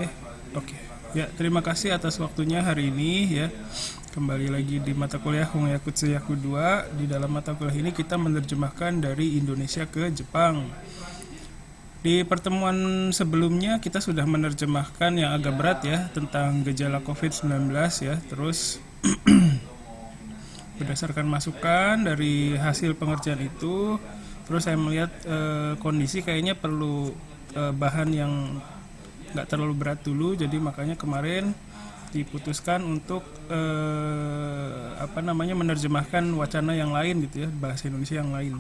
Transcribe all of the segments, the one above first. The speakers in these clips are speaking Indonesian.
Eh, oke. Ya, terima kasih atas waktunya hari ini ya. Kembali lagi di mata kuliah Hongyaku Tsuyaku 2. Di dalam mata kuliah ini kita menerjemahkan dari Indonesia ke Jepang. Di pertemuan sebelumnya kita sudah menerjemahkan yang agak berat ya tentang gejala COVID-19 ya. Terus berdasarkan masukan dari hasil pengerjaan itu, terus saya melihat kondisi kayaknya perlu bahan yang nggak terlalu berat dulu, jadi makanya kemarin diputuskan untuk menerjemahkan wacana yang lain gitu ya, bahasa Indonesia yang lain.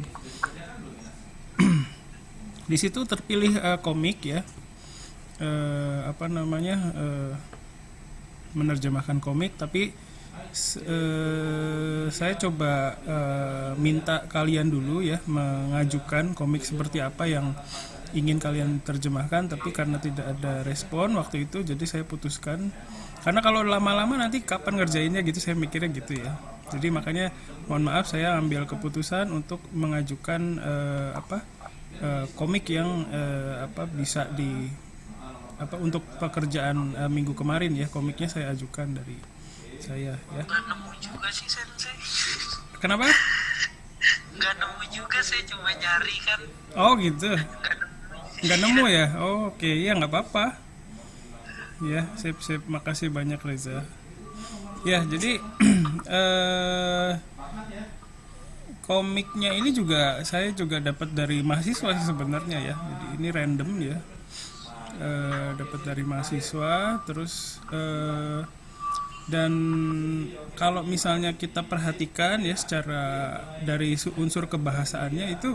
Di situ terpilih komik ya, menerjemahkan komik, tapi saya coba minta kalian dulu ya mengajukan komik seperti apa yang ingin kalian terjemahkan, tapi karena tidak ada respon waktu itu, jadi saya putuskan, karena kalau lama-lama nanti kapan ngerjainnya gitu, saya mikirnya gitu ya. Jadi makanya mohon maaf, saya ambil keputusan untuk mengajukan komik yang bisa di untuk pekerjaan minggu kemarin ya, komiknya saya ajukan dari saya ya. Nggak nemu juga sih sensei. Kenapa? Nggak nemu juga, saya cuma nyari kan. Oh gitu, Nggak nemu. nggak Iya. nemu ya. Oh, oke, ya nggak apa-apa ya. Sip, makasih banyak Reza ya. Jadi komiknya ini juga saya juga dapat dari mahasiswa sih sebenarnya ya, jadi ini random ya. Dapat dari mahasiswa, terus dan kalau misalnya kita perhatikan ya secara dari unsur kebahasaannya itu,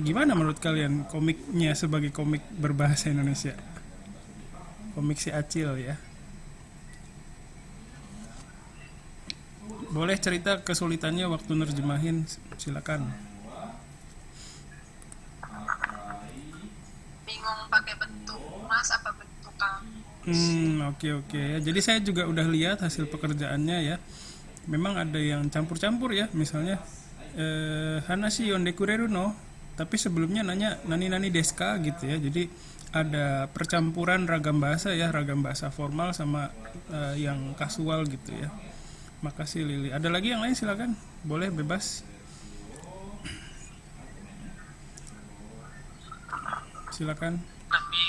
gimana menurut kalian komiknya sebagai komik berbahasa Indonesia, komik si Acil ya? Boleh cerita kesulitannya waktu nerjemahin, silakan. Bingung pakai bentuk mas apa bentuk kamu. Oke ya. Jadi saya juga udah lihat hasil pekerjaannya ya. Memang ada yang campur-campur ya. Misalnya Hanashi yonde kureru no, tapi sebelumnya nanya nani nani deska gitu ya. Jadi ada percampuran ragam bahasa ya, ragam bahasa formal sama yang kasual gitu ya. Makasih Lili. Ada lagi yang lain, silakan. Boleh bebas. Silakan. Tapi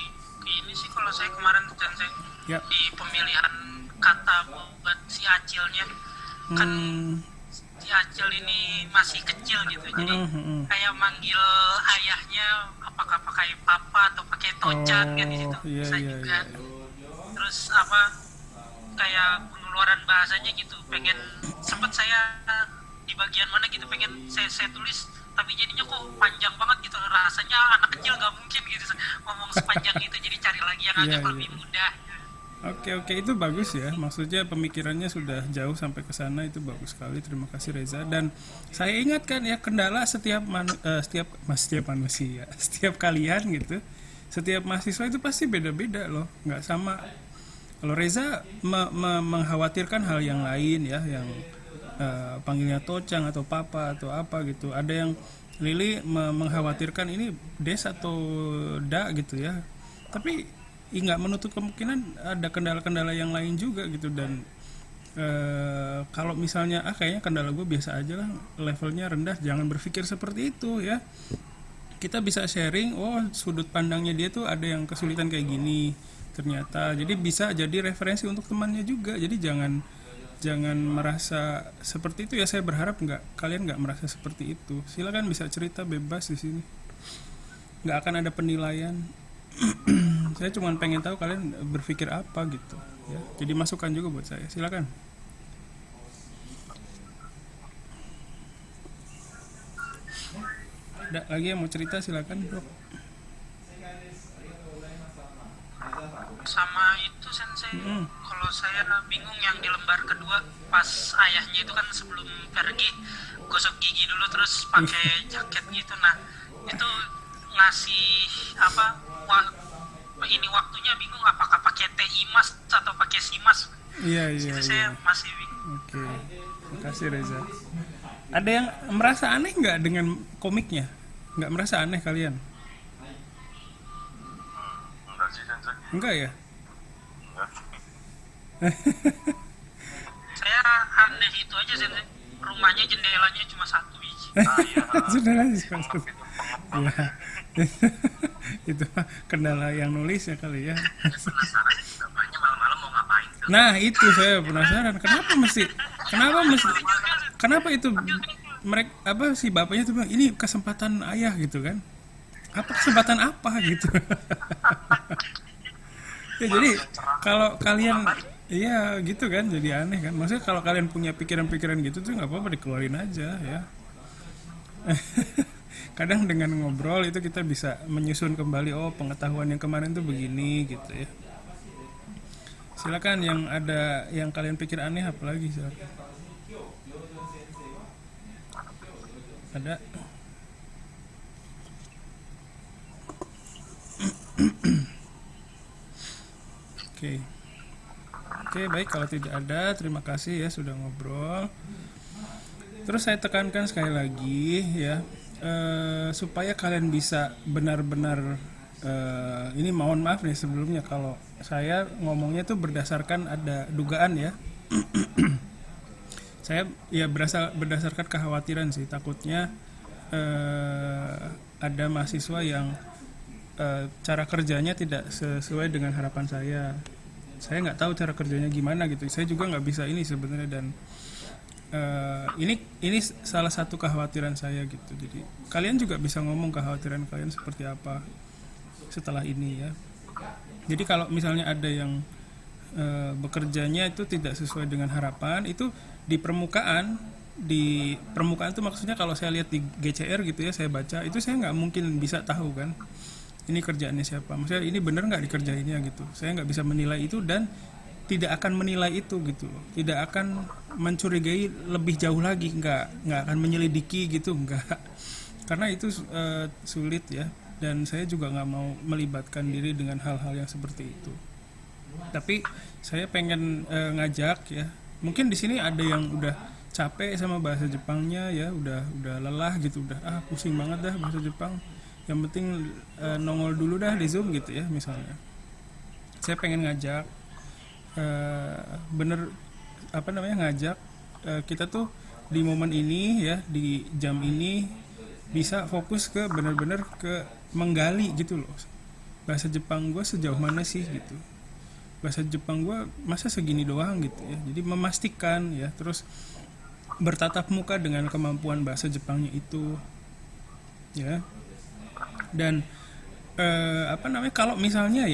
ini sih kalau saya kemarin sensei Ya. di pemilihan kata buat si Acilnya, kan si Acil ini masih kecil gitu, jadi kayak manggil ayahnya apakah pakai papa atau pakai tocan kan di situ Iya bisa iya juga. iya. Terus apa kayak pengeluaran bahasanya gitu, pengen sempet saya di bagian mana gitu pengen saya tulis, tapi jadinya kok panjang banget gitu, rasanya anak kecil nggak mungkin gitu ngomong sepanjang itu, jadi cari lagi yang Iya agak iya. lebih mudah. Oke, itu bagus ya. Maksudnya pemikirannya sudah jauh sampai ke sana, itu bagus sekali. Terima kasih Reza. Dan saya ingatkan ya, kendala setiap manusia, setiap kalian gitu, setiap mahasiswa itu pasti beda-beda loh, nggak sama. Kalau Reza mengkhawatirkan hal yang lain ya, yang panggilnya tocang atau papa atau apa gitu. Ada yang Lili mengkhawatirkan ini des atau da gitu ya. Tapi nggak menutup kemungkinan ada kendala-kendala yang lain juga gitu. Dan kalau misalnya kayaknya kendala gue biasa aja lah, levelnya rendah, jangan berpikir seperti itu ya. Kita bisa sharing, oh sudut pandangnya dia tuh ada yang kesulitan kayak gini ternyata, jadi bisa jadi referensi untuk temannya juga. Jadi jangan merasa seperti itu ya. Saya berharap kalian nggak merasa seperti itu. Silakan bisa cerita bebas di sini, nggak akan ada penilaian. Saya cuma pengen tahu kalian berpikir apa gitu ya, jadi masukan juga buat saya. Silakan. Ada lagi yang mau cerita, silakan bro. Sama itu sensei, kalau saya bingung yang di lembar kedua pas ayahnya itu kan sebelum pergi gosok gigi dulu terus pakai jaket gitu, nah itu ngasih apa ini waktunya bingung apakah pakai TIMAS atau pakai SIMAS. Iya Situ iya. saya masih bingung. Oke, makasih Reza. Ada yang merasa aneh nggak dengan komiknya? Nggak merasa aneh kalian? Enggak sih sensei. Enggak ya? Saya aneh itu aja sih. Rumahnya jendelanya cuma satu biji. Iya. Sudah lah, Emang sudah. itu Ya. Itu mah kendala yang nulis ya kali ya. penasaran bapaknya malam-malam mau ngapain tuh. Nah itu saya penasaran kenapa itu mereka apa si bapaknya tuh bilang ini kesempatan ayah gitu kan, apa kesempatan apa gitu. Ya jadi kalau kalian iya gitu kan, jadi aneh kan, maksudnya kalau kalian punya pikiran-pikiran gitu tuh nggak apa-apa dikeluarin aja ya. Kadang dengan ngobrol itu kita bisa menyusun kembali, oh pengetahuan yang kemarin tuh begini gitu ya. Silakan yang ada yang kalian pikir aneh apalagi silakan. Ada? Oke. Oke, baik kalau tidak ada, terima kasih ya sudah ngobrol. Terus saya tekankan sekali lagi ya, supaya kalian bisa benar-benar ini mohon maaf nih sebelumnya kalau saya ngomongnya tuh berdasarkan ada dugaan ya. Saya ya berdasarkan kekhawatiran sih, takutnya ada mahasiswa yang cara kerjanya tidak sesuai dengan harapan saya. Saya nggak tahu cara kerjanya gimana gitu. Saya juga nggak bisa ini sebenarnya, dan ini salah satu kekhawatiran saya gitu. Jadi kalian juga bisa ngomong kekhawatiran kalian seperti apa setelah ini ya. Jadi kalau misalnya ada yang bekerjanya itu tidak sesuai dengan harapan, itu di permukaan itu maksudnya kalau saya lihat di GCR gitu ya, saya baca itu saya nggak mungkin bisa tahu kan ini kerjaannya siapa, maksudnya ini bener nggak dikerjainnya gitu. Saya nggak bisa menilai itu dan tidak akan menilai itu gitu loh, tidak akan mencurigai lebih jauh lagi, nggak akan menyelidiki gitu, nggak, karena itu sulit ya, dan saya juga nggak mau melibatkan diri dengan hal-hal yang seperti itu. Tapi saya pengen ngajak ya, mungkin di sini ada yang udah capek sama bahasa Jepangnya ya, udah lelah gitu, udah pusing banget dah bahasa Jepang, yang penting nongol dulu dah di Zoom gitu ya misalnya. Saya pengen ngajak ngajak kita tuh di momen ini ya, di jam ini bisa fokus ke benar-benar ke menggali gitu loh, bahasa Jepang gue sejauh mana sih gitu, bahasa Jepang gue masa segini doang gitu ya. Jadi memastikan ya, terus bertatap muka dengan kemampuan bahasa Jepangnya itu ya. Dan kalau misalnya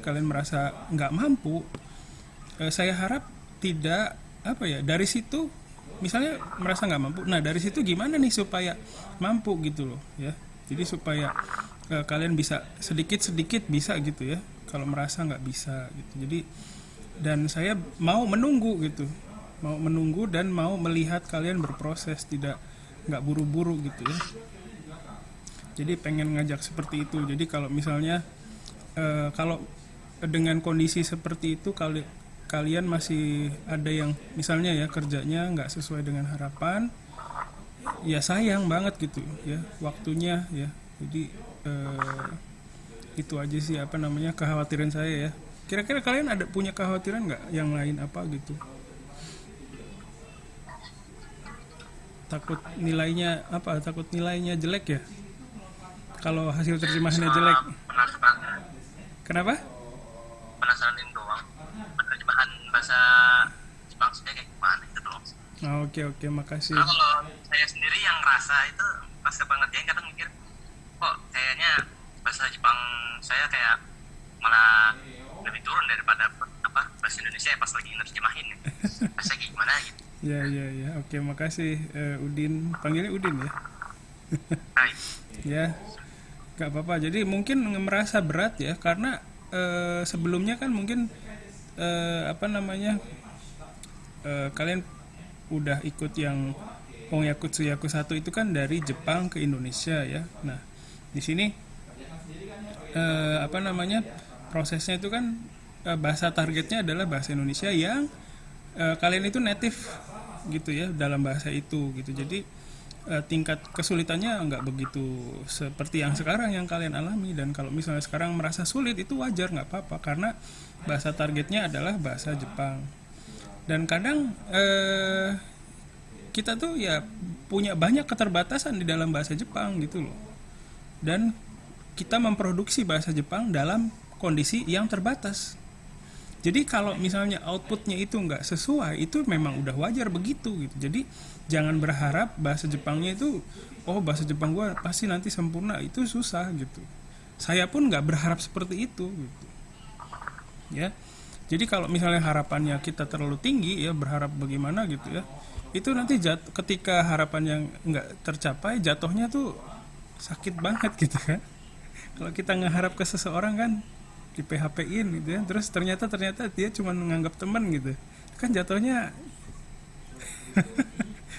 kalian merasa nggak mampu, saya harap tidak dari situ, misalnya merasa nggak mampu, nah dari situ gimana nih supaya mampu gitu loh ya. Jadi supaya kalian bisa sedikit bisa gitu ya, kalau merasa nggak bisa gitu. Jadi dan saya mau menunggu dan mau melihat kalian berproses, nggak buru-buru gitu ya. Jadi pengen ngajak seperti itu. Jadi kalau misalnya kalau dengan kondisi seperti itu kalian masih ada yang misalnya ya kerjanya nggak sesuai dengan harapan, ya sayang banget gitu ya waktunya ya. Jadi itu aja sih kekhawatiran saya ya. Kira-kira kalian ada punya kekhawatiran nggak yang lain apa gitu? Takut nilainya jelek ya, kalau hasil terjemahannya jelek. Penasaran. Kenapa? Penasaranin doang. Penerjemahan bahasa Jepang saya kayak gimana itu doang. Oke, makasih. Karena kalau saya sendiri yang ngerasa itu pas pengertian kadang mikir, kok kayaknya bahasa Jepang saya kayak malah lebih turun daripada bahasa Indonesia ya pas lagi nerjemahin ya. Bahasa kayak gimana gitu. Ya. Oke, makasih Udin. Panggilnya Udin ya. Hai. Ya. Gak apa-apa. Jadi mungkin merasa berat ya karena sebelumnya kan mungkin kalian udah ikut yang Hongyakutsu 1 itu kan dari Jepang ke Indonesia ya. Nah, di sini prosesnya itu kan bahasa targetnya adalah bahasa Indonesia yang kalian itu native gitu ya dalam bahasa itu gitu. Jadi tingkat kesulitannya nggak begitu seperti yang sekarang yang kalian alami. Dan kalau misalnya sekarang merasa sulit itu wajar, nggak apa-apa, karena bahasa targetnya adalah bahasa Jepang. Dan kadang kita tuh ya punya banyak keterbatasan di dalam bahasa Jepang gitu loh, dan kita memproduksi bahasa Jepang dalam kondisi yang terbatas. Jadi kalau misalnya outputnya itu nggak sesuai, itu memang udah wajar begitu gitu. Jadi jangan berharap bahasa Jepangnya itu, oh bahasa Jepang gue pasti nanti sempurna, itu susah gitu. Saya pun nggak berharap seperti itu gitu. Ya, jadi kalau misalnya harapannya kita terlalu tinggi ya, berharap bagaimana gitu ya, itu nanti ketika harapan yang nggak tercapai, jatuhnya tuh sakit banget gitu kan. Kalau kita ngeharap ke seseorang kan, di PHP-in gitu ya, terus ternyata dia cuma menganggap teman gitu kan, jatuhnya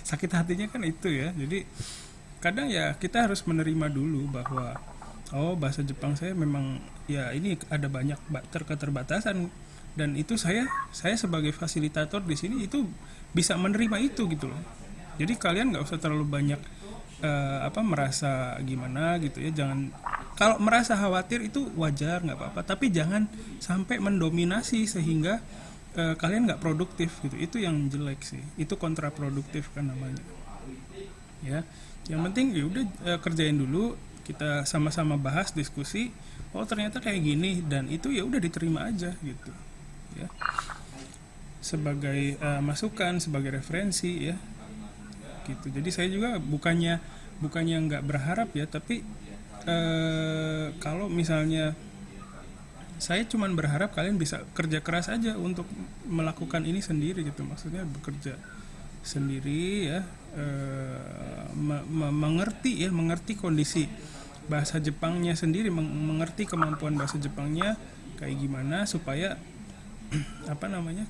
sakit hatinya kan itu ya. Jadi kadang ya kita harus menerima dulu bahwa oh bahasa Jepang saya memang ya ini ada banyak keterbatasan, dan itu saya sebagai fasilitator di sini itu bisa menerima itu gitu loh. Jadi kalian nggak usah terlalu banyak merasa gimana gitu ya. Jangan, kalau merasa khawatir itu wajar, nggak apa-apa, tapi jangan sampai mendominasi sehingga kalian nggak produktif gitu. Itu yang jelek sih, itu kontraproduktif kan namanya ya. Yang penting ya udah, kerjain dulu, kita sama-sama bahas, diskusi, oh ternyata kayak gini, dan itu ya udah diterima aja gitu ya, sebagai masukan, sebagai referensi ya gitu. Jadi saya juga bukannya nggak berharap ya, tapi kalau misalnya saya cuman berharap kalian bisa kerja keras aja untuk melakukan ini sendiri gitu. Maksudnya bekerja sendiri ya, mengerti kondisi bahasa Jepangnya sendiri, mengerti kemampuan bahasa Jepangnya kayak gimana, supaya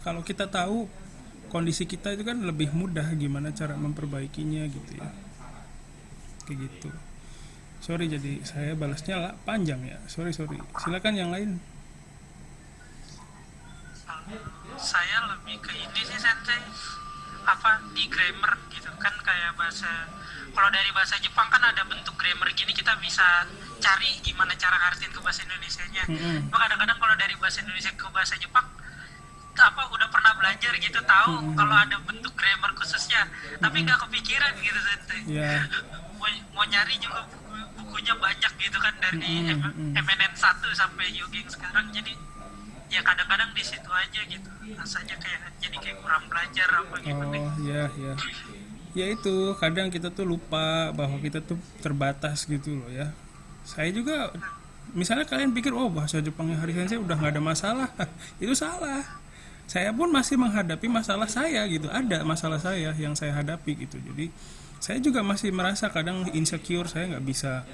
kalau kita tahu kondisi kita itu kan lebih mudah gimana cara memperbaikinya gitu ya, kayak gitu. Sorry jadi saya balasnya panjang ya, sorry. Silakan yang lain. Saya lebih ke ini sih Sensei, di grammar gitu kan, kayak bahasa, kalau dari bahasa Jepang kan ada bentuk grammar gini, kita bisa cari gimana cara ngartiin ke bahasa Indonesianya. Kadang-kadang kalau dari bahasa Indonesia ke bahasa Jepang udah pernah belajar gitu, tahu kalau ada bentuk grammar khususnya, tapi nggak kepikiran gitu Sensei. Mau nyari juga bukunya banyak gitu kan, dari MNN 1 sampai Yogeng sekarang. Jadi ya kadang-kadang di situ aja gitu, rasanya kayak kurang belajar apa gimana. Ya itu kadang kita tuh lupa bahwa kita tuh terbatas gitu loh ya. Saya juga, misalnya kalian pikir oh bahasa Jepangnya Hari Sensei udah nggak ada masalah, itu salah. Saya pun masih menghadapi masalah saya gitu, ada masalah saya yang saya hadapi gitu. Jadi saya juga masih merasa kadang insecure, saya nggak bisa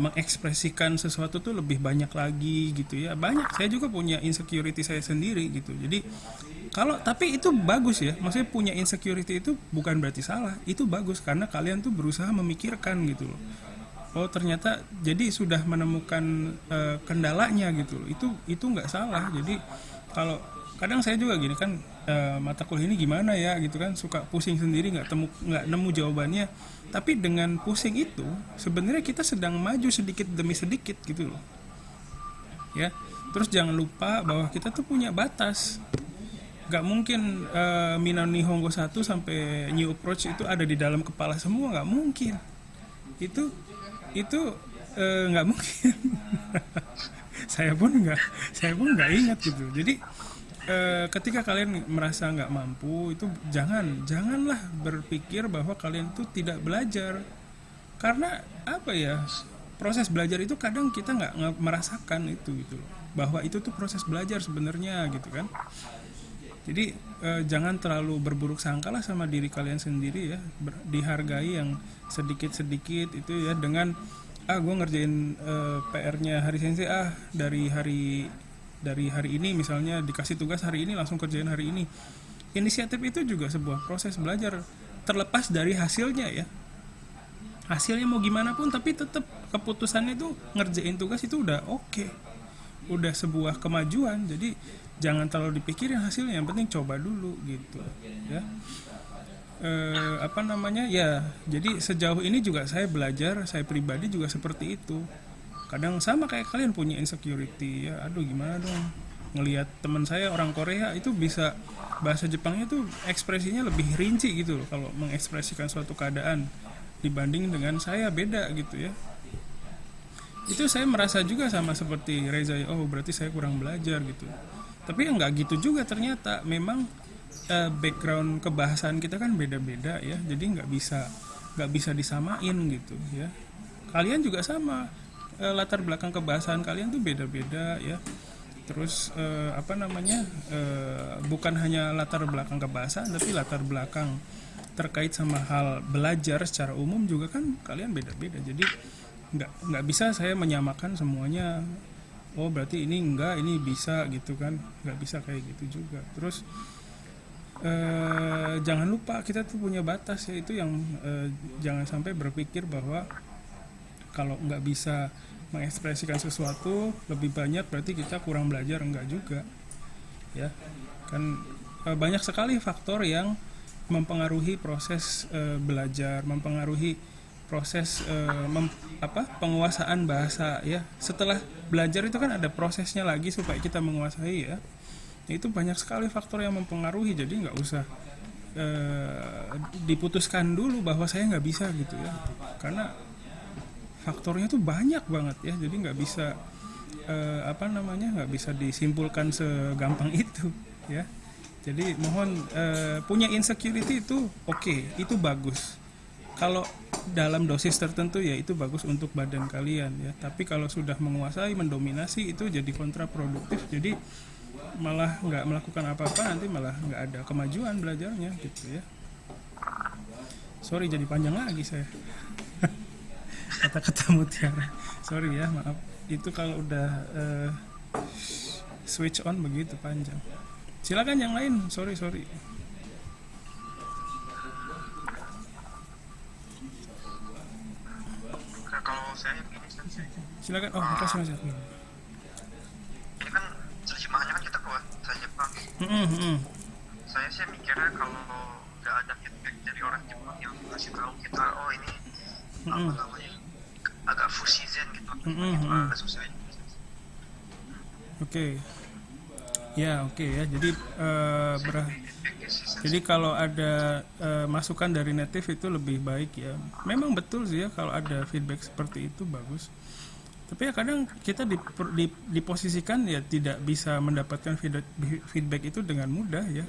mengekspresikan sesuatu tuh lebih banyak lagi gitu ya. Banyak, saya juga punya insecurity saya sendiri gitu. Jadi tapi itu bagus ya, maksudnya punya insecurity itu bukan berarti salah, itu bagus karena kalian tuh berusaha memikirkan gitu loh. Oh ternyata jadi sudah menemukan kendalanya gitu loh. Itu nggak salah. Jadi kalau kadang saya juga gini kan, mata kuliah ini gimana ya gitu kan, suka pusing sendiri, nggak nemu jawabannya. Tapi dengan pusing itu sebenarnya kita sedang maju sedikit demi sedikit gitu loh ya. Terus jangan lupa bahwa kita tuh punya batas. Nggak mungkin Minano Nihongo 1 sampai New Approach itu ada di dalam kepala semua, nggak mungkin. Itu nggak mungkin. saya pun nggak ingat gitu. Jadi ketika kalian merasa nggak mampu, itu janganlah berpikir bahwa kalian tuh tidak belajar, karena proses belajar itu kadang kita nggak merasakan itu gitu loh, bahwa itu tuh proses belajar sebenarnya gitu kan. Jadi jangan terlalu berburuk sangka lah sama diri kalian sendiri ya, dihargai yang sedikit-sedikit itu ya, dengan gue ngerjain PR-nya Hari Sensei dari hari ini, misalnya dikasih tugas hari ini langsung kerjain hari ini. Inisiatif itu juga sebuah proses belajar, terlepas dari hasilnya ya. Hasilnya mau gimana pun, tapi tetap keputusannya itu ngerjain tugas itu udah oke. Udah sebuah kemajuan. Jadi jangan terlalu dipikirin hasilnya, yang penting coba dulu gitu ya. apa namanya ya, jadi sejauh ini juga saya belajar, saya pribadi juga seperti itu. Kadang sama kayak kalian punya insecurity ya, aduh gimana dong, ngelihat teman saya orang Korea itu bisa bahasa Jepangnya tuh ekspresinya lebih rinci gitu loh kalau mengekspresikan suatu keadaan dibanding dengan saya, beda gitu ya. Itu saya merasa juga sama seperti Reza, oh berarti saya kurang belajar gitu. Tapi ya nggak gitu juga ternyata, memang background kebahasaan kita kan beda-beda ya, jadi nggak bisa disamain gitu ya. Kalian juga sama, latar belakang kebahasaan kalian tuh beda-beda ya. Terus apa namanya, bukan hanya latar belakang kebahasaan tapi latar belakang terkait sama hal belajar secara umum juga kan kalian beda-beda. Jadi nggak bisa saya menyamakan semuanya, oh berarti ini enggak, ini bisa gitu kan, nggak bisa kayak gitu juga. Terus jangan lupa kita tuh punya batas, yaitu yang jangan sampai berpikir bahwa kalau nggak bisa mengekspresikan sesuatu lebih banyak berarti kita kurang belajar, enggak juga ya kan. Banyak sekali faktor yang mempengaruhi proses belajar, mempengaruhi proses penguasaan bahasa ya. Setelah belajar itu kan ada prosesnya lagi supaya kita menguasai ya. Itu banyak sekali faktor yang mempengaruhi, jadi nggak usah diputuskan dulu bahwa saya nggak bisa gitu ya, karena faktornya tuh banyak banget ya, jadi nggak bisa nggak bisa disimpulkan segampang itu ya. Jadi mohon, punya insecurity itu oke, itu bagus kalau dalam dosis tertentu ya, itu bagus untuk badan kalian ya. Tapi kalau sudah menguasai, mendominasi, itu jadi kontraproduktif, jadi malah nggak melakukan apa-apa, nanti malah nggak ada kemajuan belajarnya gitu ya. Sorry jadi panjang lagi saya. Kata-kata mutiara, sorry ya, maaf. Itu kalau udah switch on begitu panjang. Silakan yang lain, sorry. Kalau saya begini, Silakan. Oh, makasih Mas. ini kan terjemahannya kan kita ke bahasa Jepang. Saya sih mikirnya kalau nggak ada feedback dari orang Jepang yang kasih tahu kita, oh ini apa namanya, agak fusizen gitu, agak susah. Oke. Ya, oke ya. Jadi jadi kalau ada masukan dari native itu lebih baik ya. Memang betul sih ya, kalau ada feedback seperti itu bagus. Tapi ya kadang kita diposisikan ya tidak bisa mendapatkan feedback itu dengan mudah ya.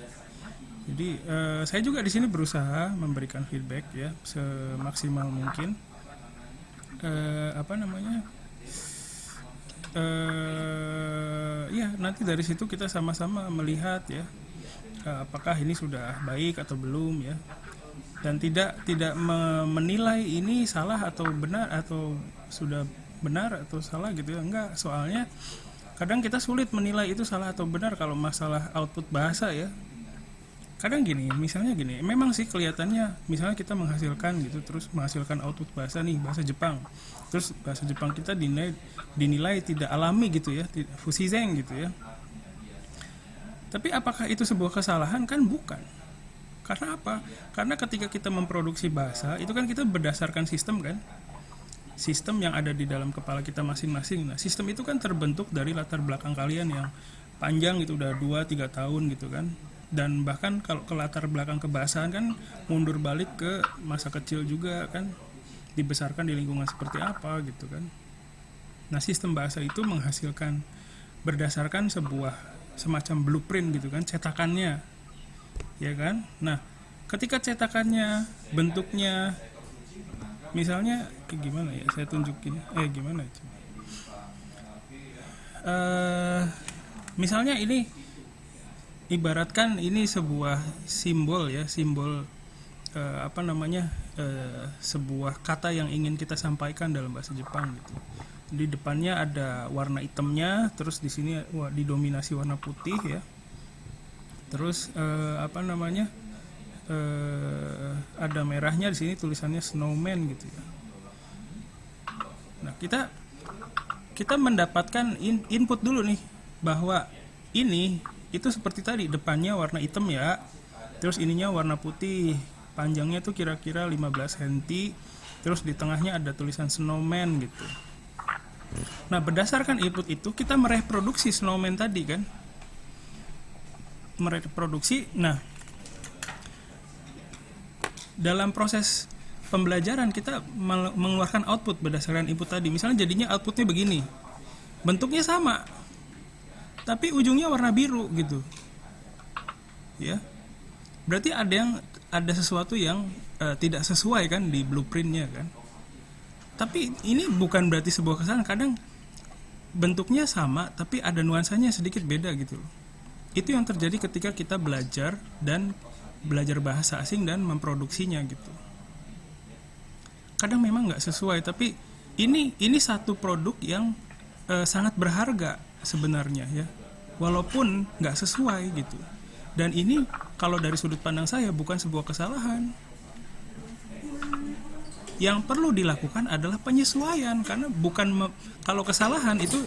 Jadi saya juga di sini berusaha memberikan feedback ya semaksimal mungkin. Ya nanti dari situ kita sama-sama melihat ya, apakah ini sudah baik atau belum ya, dan tidak menilai ini salah atau benar, atau sudah benar atau salah gitu ya, enggak. Soalnya kadang kita sulit menilai itu salah atau benar kalau masalah output bahasa ya. Kadang misalnya gini, memang sih kelihatannya misalnya kita menghasilkan gitu, terus menghasilkan output bahasa nih, bahasa Jepang, terus bahasa Jepang kita dinilai tidak alami gitu ya, fusizen gitu ya. Tapi apakah itu sebuah kesalahan? Kan bukan. Karena apa? Karena ketika kita memproduksi bahasa itu kan kita berdasarkan sistem kan, sistem yang ada di dalam kepala kita masing-masing. Nah, sistem itu kan terbentuk dari latar belakang kalian yang panjang gitu, udah 2-3 tahun gitu kan. Dan bahkan kalau ke latar belakang kebahasaan kan mundur balik ke masa kecil juga kan, dibesarkan di lingkungan seperti apa gitu kan. Nah, sistem bahasa itu menghasilkan berdasarkan sebuah semacam blueprint gitu kan, cetakannya ya kan. Nah, ketika cetakannya bentuknya misalnya gimana ya, saya tunjukin gimana itu, misalnya ini ibaratkan ini sebuah simbol ya, simbol sebuah kata yang ingin kita sampaikan dalam bahasa Jepang gitu. Di depannya ada warna hitamnya, terus di sini didominasi warna putih ya. Terus ada merahnya, di sini tulisannya snowman gitu ya. Nah, kita mendapatkan input dulu nih bahwa ini itu seperti tadi, depannya warna hitam ya, terus ininya warna putih, panjangnya tuh kira-kira 15 cm, terus di tengahnya ada tulisan snowman gitu. Nah, berdasarkan input itu kita mereproduksi snowman tadi kan. Mereproduksi. Nah, dalam proses pembelajaran kita mengeluarkan output berdasarkan input tadi. Misalnya jadinya outputnya begini. Bentuknya sama. Tapi ujungnya warna biru gitu. Ya. Berarti ada sesuatu yang tidak sesuai kan di blueprintnya kan. Tapi ini bukan berarti sebuah kesalahan. Kadang bentuknya sama tapi ada nuansanya sedikit beda gitu loh. Itu yang terjadi ketika kita belajar bahasa asing dan memproduksinya gitu. Kadang memang nggak sesuai, tapi ini satu produk yang sangat berharga sebenarnya ya, walaupun nggak sesuai gitu. Dan ini kalau dari sudut pandang saya bukan sebuah kesalahan. Yang perlu dilakukan adalah penyesuaian, karena kalau kesalahan itu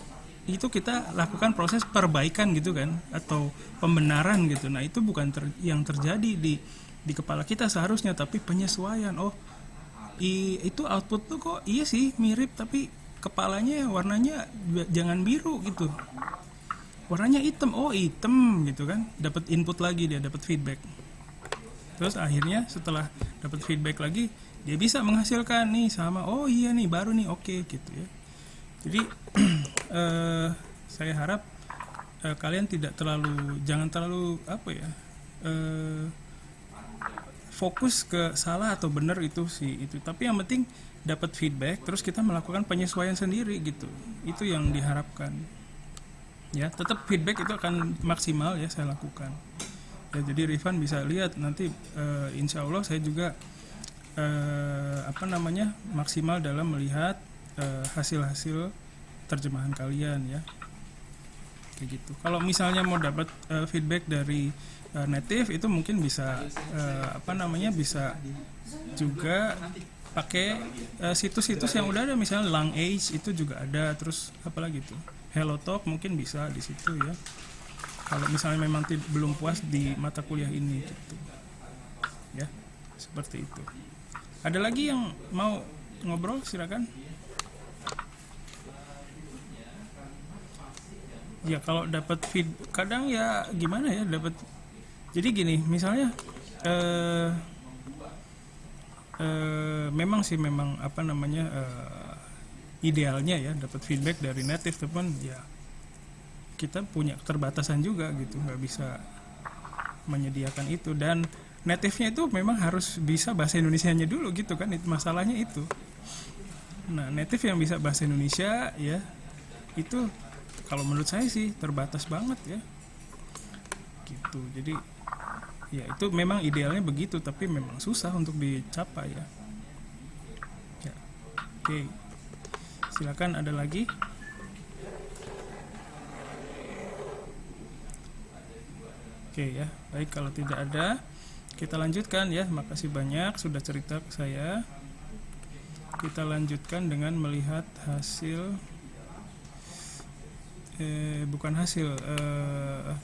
kita lakukan proses perbaikan gitu kan, atau pembenaran gitu. Nah itu bukan yang terjadi di kepala kita seharusnya, tapi penyesuaian. Oh itu output tuh kok iya sih mirip, tapi kepalanya warnanya jangan biru gitu, warnanya hitam. Oh hitam gitu kan, dapat input lagi, dia dapat feedback. Terus akhirnya setelah dapat feedback lagi dia bisa menghasilkan nih sama, oh iya nih baru nih, oke gitu ya. Jadi saya harap kalian jangan terlalu fokus ke salah atau benar itu. Tapi yang penting dapat feedback, terus kita melakukan penyesuaian sendiri gitu. Itu yang diharapkan. Ya, tetap feedback itu akan maksimal ya saya lakukan. Ya, jadi Rifan bisa lihat nanti insya Allah saya juga maksimal dalam melihat hasil-hasil terjemahan kalian ya, kayak gitu. Kalau misalnya mau dapat feedback dari native itu mungkin bisa bisa juga pakai situs-situs yang udah ada, misalnya Langage itu juga ada, terus apalagi tuh HelloTalk mungkin bisa di situ ya. Kalau misalnya memang belum puas di mata kuliah ini gitu ya, seperti itu. Ada lagi yang mau ngobrol, silakan. Ya kalau dapat kadang ya gimana ya dapat. Jadi gini, misalnya memang idealnya ya dapat feedback dari native, teman ya kita punya keterbatasan juga gitu, nggak bisa menyediakan itu. Dan native-nya itu memang harus bisa bahasa Indonesianya dulu gitu kan, itu masalahnya itu. Nah native yang bisa bahasa Indonesia ya itu kalau menurut saya sih terbatas banget ya gitu. Jadi ya itu memang idealnya begitu, tapi memang susah untuk dicapai ya. Oke. Silakan, ada lagi? Oke ya, baik, kalau tidak ada kita lanjutkan ya. Makasih banyak sudah cerita ke saya. Kita lanjutkan dengan melihat hasil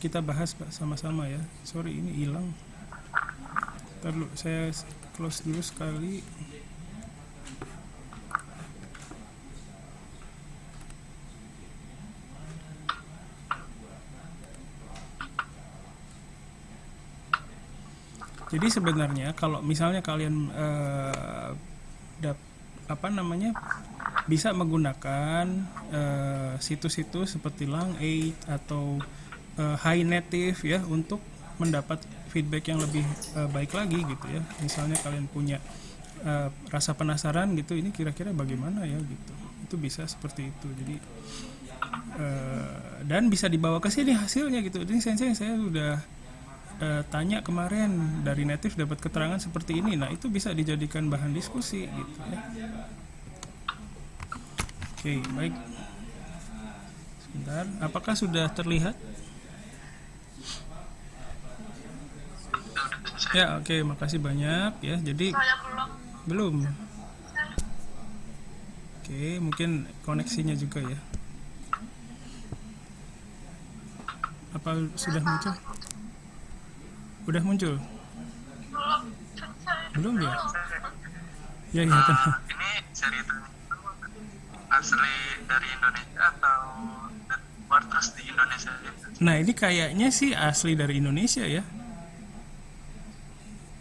kita bahas sama-sama ya. Sorry ini hilang. Ntar dulu saya close dulu sekali. Jadi sebenarnya kalau misalnya kalian bisa menggunakan situs-situs seperti Langage atau High Native ya untuk mendapat feedback yang lebih baik lagi gitu ya. Misalnya kalian punya rasa penasaran gitu, ini kira-kira bagaimana ya gitu, itu bisa seperti itu. Jadi dan bisa dibawa ke sini hasilnya gitu. Ini saya sudah tanya kemarin dari native dapat keterangan seperti ini. Nah itu bisa dijadikan bahan diskusi gitu ya. Oke, baik. Sebentar, apakah sudah terlihat? Ya, oke, makasih banyak ya. Jadi belum. Oke, mungkin koneksinya juga ya. Apa sudah muncul? Udah muncul? Belum ya? Ya ya tenang. Ini ceritanya itu asli dari Indonesia atau dari luar terus di Indonesia gitu? Nah ini kayaknya sih asli dari Indonesia ya.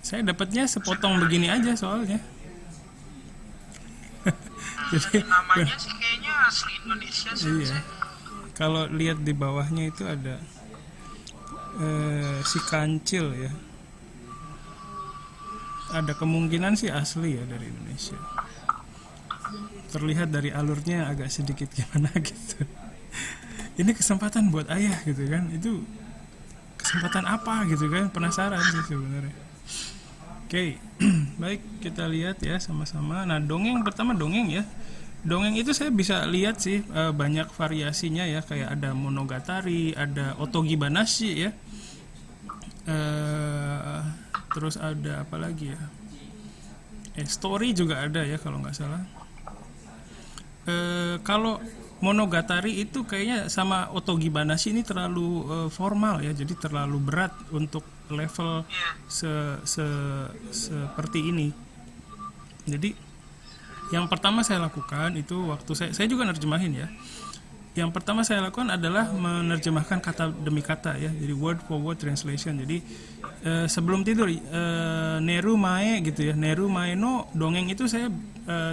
Saya dapatnya sepotong begini aja soalnya. Jadi Namanya sih kayaknya asli Indonesia sih. iya. Kalau lihat di bawahnya itu ada si kancil ya. Ada kemungkinan sih asli ya dari Indonesia. Terlihat dari alurnya agak sedikit gimana gitu. Ini kesempatan buat ayah gitu kan. Itu kesempatan apa gitu kan, penasaran sih sebenarnya. Oke, baik kita lihat ya sama-sama. Nah dongeng pertama dongeng ya. Dongeng itu saya bisa lihat sih banyak variasinya ya, kayak ada monogatari, ada otogibanashi ya. Terus ada apa lagi ya? Story juga ada ya kalau nggak salah. Kalau monogatari itu kayaknya sama otogibanashi ini terlalu formal ya, jadi terlalu berat untuk level seperti ini. Jadi yang pertama saya lakukan itu waktu saya juga nerjemahin ya. Yang pertama saya lakukan adalah menerjemahkan kata demi kata ya, jadi word for word translation. Jadi sebelum tidur neru mae gitu ya, neru mae no dongeng itu saya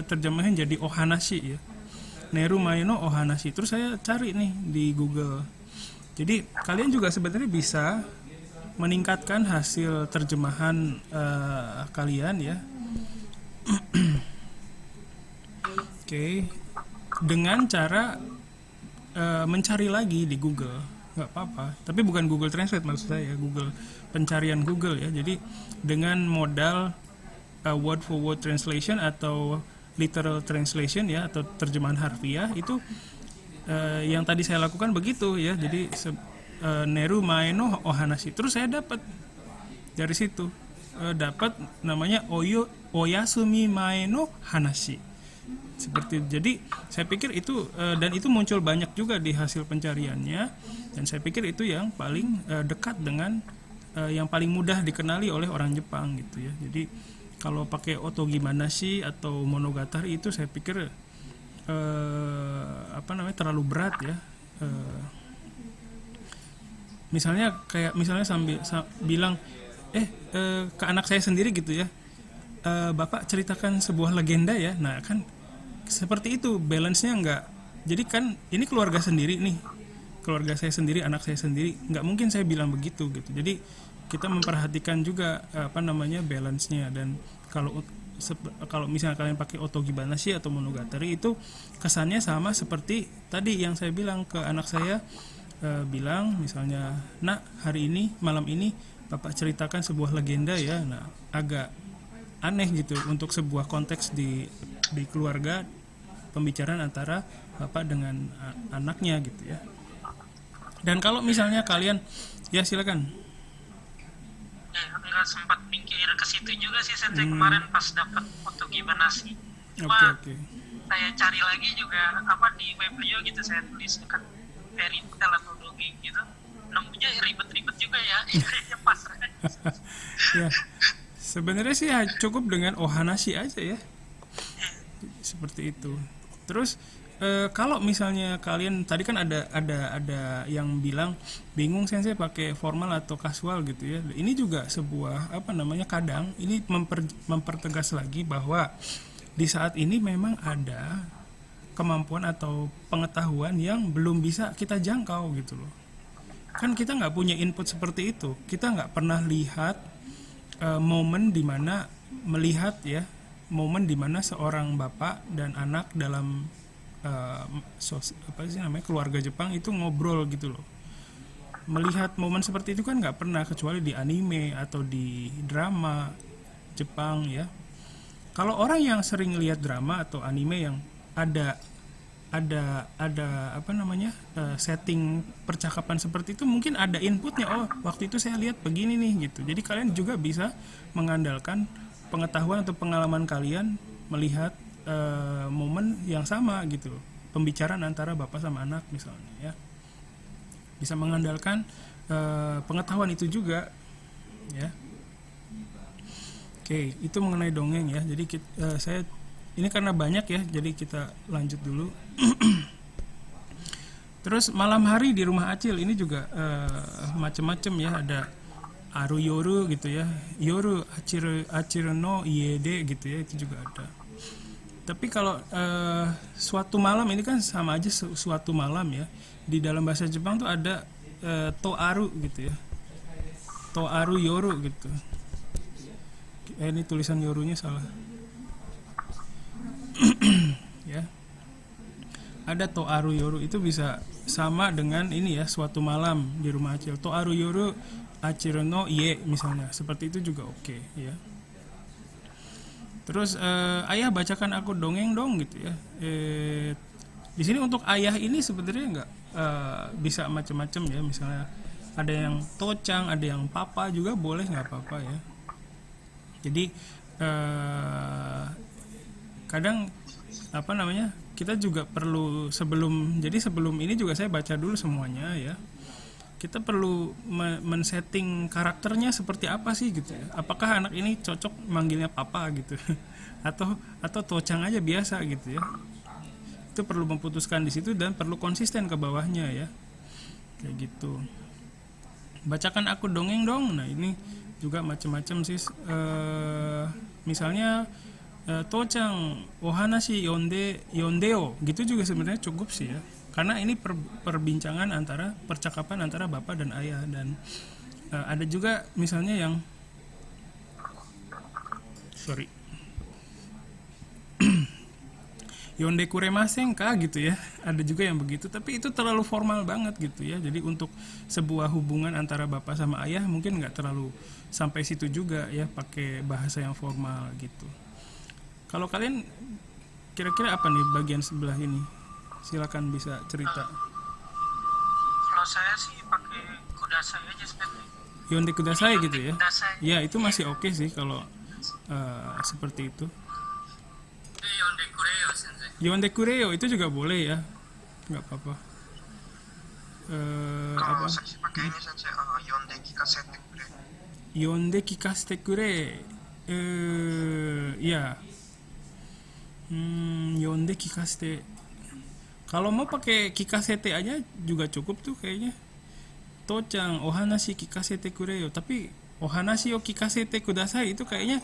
terjemahin jadi ohanashi ya. Neru mae no ohanashi. Terus saya cari nih di Google. Jadi kalian juga sebenarnya bisa meningkatkan hasil terjemahan kalian ya. Oke, dengan cara mencari lagi di Google, nggak apa-apa. Tapi bukan Google Translate maksud saya, Google pencarian Google ya. Jadi dengan modal word for word translation atau literal translation ya, atau terjemahan harfiah itu yang tadi saya lakukan begitu ya. Jadi neru mae no ohanashi. Terus saya dapat dari situ dapat namanya oyasumi mae no hanashi. Seperti itu. Jadi saya pikir itu dan itu muncul banyak juga di hasil pencariannya, dan saya pikir itu yang paling dekat dengan yang paling mudah dikenali oleh orang Jepang gitu ya. Jadi kalau pakai otogibanashi atau monogatari itu saya pikir terlalu berat ya. Misalnya bilang ke anak saya sendiri gitu ya, Bapak ceritakan sebuah legenda ya. Nah kan seperti itu, balance-nya enggak. Jadi kan ini keluarga sendiri nih, keluarga saya sendiri, anak saya sendiri, nggak mungkin saya bilang begitu gitu. Jadi kita memperhatikan juga balance-nya. Dan kalau misalnya kalian pakai otogibanashi atau monogatari itu kesannya sama seperti tadi yang saya bilang ke anak saya, bilang misalnya, nak hari ini malam ini Bapak ceritakan sebuah legenda ya. Nah agak aneh gitu untuk sebuah konteks di keluarga, pembicaraan antara bapak dengan anaknya gitu ya. Dan kalau misalnya kalian ya silakan. Nggak sempat mikir ke situ juga sih saya kemarin pas dapat otogibanashi. Cuma Oke. saya cari lagi juga di Weblio gitu, saya tulis kan fairy tale atau dongeng gitu. Nemunya ribet-ribet juga ya. Pas. Ya. Sebenarnya sih cukup dengan ohanashi aja ya. Seperti itu. Terus kalau misalnya kalian tadi kan ada yang bilang bingung sensei pakai formal atau casual gitu ya. Ini juga sebuah kadang ini mempertegas lagi bahwa di saat ini memang ada kemampuan atau pengetahuan yang belum bisa kita jangkau gitu loh. Kan kita nggak punya input seperti itu. Kita nggak pernah lihat momen dimana seorang bapak dan anak dalam keluarga Jepang itu ngobrol gitu loh. Melihat momen seperti itu kan nggak pernah, kecuali di anime atau di drama Jepang ya. Kalau orang yang sering lihat drama atau anime yang ada setting percakapan seperti itu, mungkin ada inputnya, oh waktu itu saya lihat begini nih gitu. Jadi kalian juga bisa mengandalkan pengetahuan atau pengalaman kalian melihat momen yang sama gitu, pembicaraan antara bapak sama anak misalnya ya, bisa mengandalkan pengetahuan itu juga ya. Oke, itu mengenai dongeng ya. Jadi saya ini karena banyak ya, jadi kita lanjut dulu. Terus malam hari di rumah Acil ini juga macam-macam ya, ada aru yoru gitu ya, yoru achiru no iede gitu ya, itu juga ada. Tapi kalau suatu malam ini kan sama aja suatu malam ya. Di dalam bahasa Jepang tuh ada to aru gitu ya, to aru yoru gitu. Ini tulisan yorunya salah. Ya. Ada to aru yoru, itu bisa sama dengan ini ya, suatu malam di rumah Acil. To aru yoru achiru no ie misalnya. Seperti itu juga oke ya. Terus ayah bacakan aku dongeng dong gitu ya. Di sini untuk ayah ini sebenarnya nggak bisa macam-macam ya. Misalnya ada yang tocang, ada yang papa juga boleh, nggak apa-apa ya. Jadi kadang apa namanya, kita juga perlu sebelum ini juga saya baca dulu semuanya ya. Kita perlu men-setting karakternya seperti apa sih gitu ya. Apakah anak ini cocok manggilnya papa gitu atau tocang aja biasa gitu ya. Itu perlu memutuskan di situ dan perlu konsisten ke bawahnya ya. Kayak gitu. Bacakan aku dongeng dong. Nah, ini juga macam-macam sih. Misalnya tocang ohanashi yondeo gitu juga sebenarnya cukup sih ya. Karena ini percakapan antara bapak dan ayah. Dan ada juga misalnya yang yonde kuremasen ka gitu ya, ada juga yang begitu, tapi itu terlalu formal banget gitu ya. Jadi untuk sebuah hubungan antara bapak sama ayah mungkin nggak terlalu sampai situ juga ya, pakai bahasa yang formal gitu. Kalau kalian kira-kira apa nih bagian sebelah ini, silakan bisa cerita. Kalau saya sih pakai kudasai aja sebenarnya. Yonde kudasai gitu ya. Kudasai. Ya itu masih oke sih kalau seperti itu. Yonde kureo sensei. Yonde kureo itu juga boleh ya, nggak apa-apa. Kalau saya sih pakai ini saja, yonde kikasete kure. Yonde kikasete kure. Ya. Yonde kikasete. Kalau mau pakai kikasete aja juga cukup tuh kayaknya. Tocang ohanashi kikasete kureo. Tapi ohanashi o kikasete kudasai itu kayaknya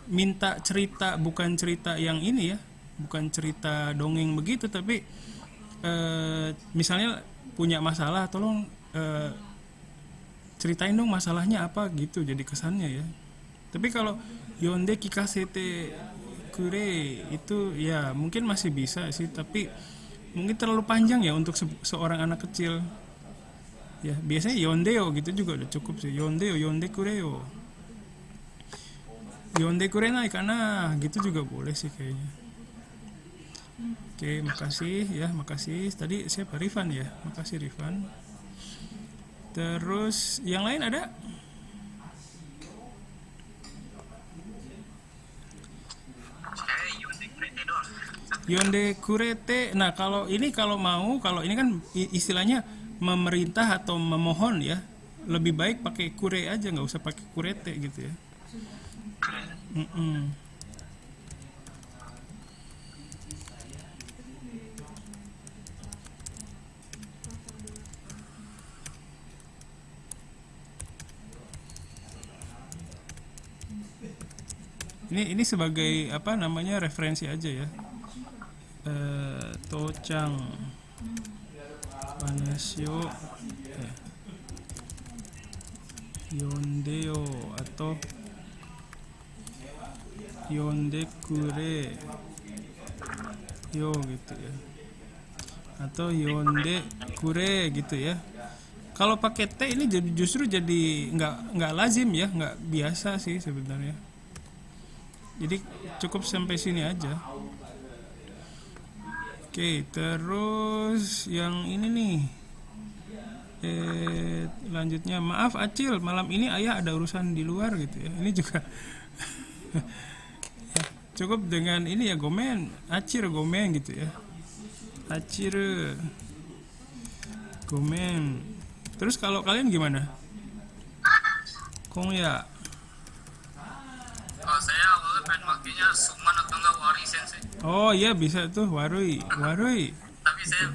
minta cerita, bukan cerita yang ini ya, bukan cerita dongeng begitu, tapi misalnya punya masalah, tolong ceritain dong masalahnya apa gitu, jadi kesannya ya. Tapi kalau yonde kikasete kure itu ya mungkin masih bisa sih, tapi mungkin terlalu panjang ya untuk seorang anak kecil ya. Biasanya yondeo gitu juga udah cukup sih, yondeo, yonde kureo, yonde kurenai kana gitu juga boleh sih kayaknya. Oke, makasih ya, makasih. Tadi siapa? Rifan ya, makasih Rifan. Terus yang lain ada? Yonde kurete. Nah, kalau ini kalau ini kan istilahnya memerintah atau memohon ya. Lebih baik pakai kure aja, nggak usah pakai kurete gitu ya. Ini sebagai apa namanya, referensi aja ya. Tocang Panasyo Yondeo atau Yonde kure yo gitu ya, atau Yonde kure gitu ya. Kalau pakai T ini justru jadi nggak lazim ya, nggak biasa sih sebenarnya. Jadi cukup sampai sini aja. Oke, terus yang ini nih. Lanjutnya, maaf Acil, malam ini ayah ada urusan di luar gitu ya. Ini juga ya, cukup dengan ini ya, gomen, acir gomen gitu ya. Acir gomen. Terus kalau kalian gimana? Kong ya. bacanya Suman atau enggak Wari Sensei. Oh iya bisa tuh, Warui. Tapi saya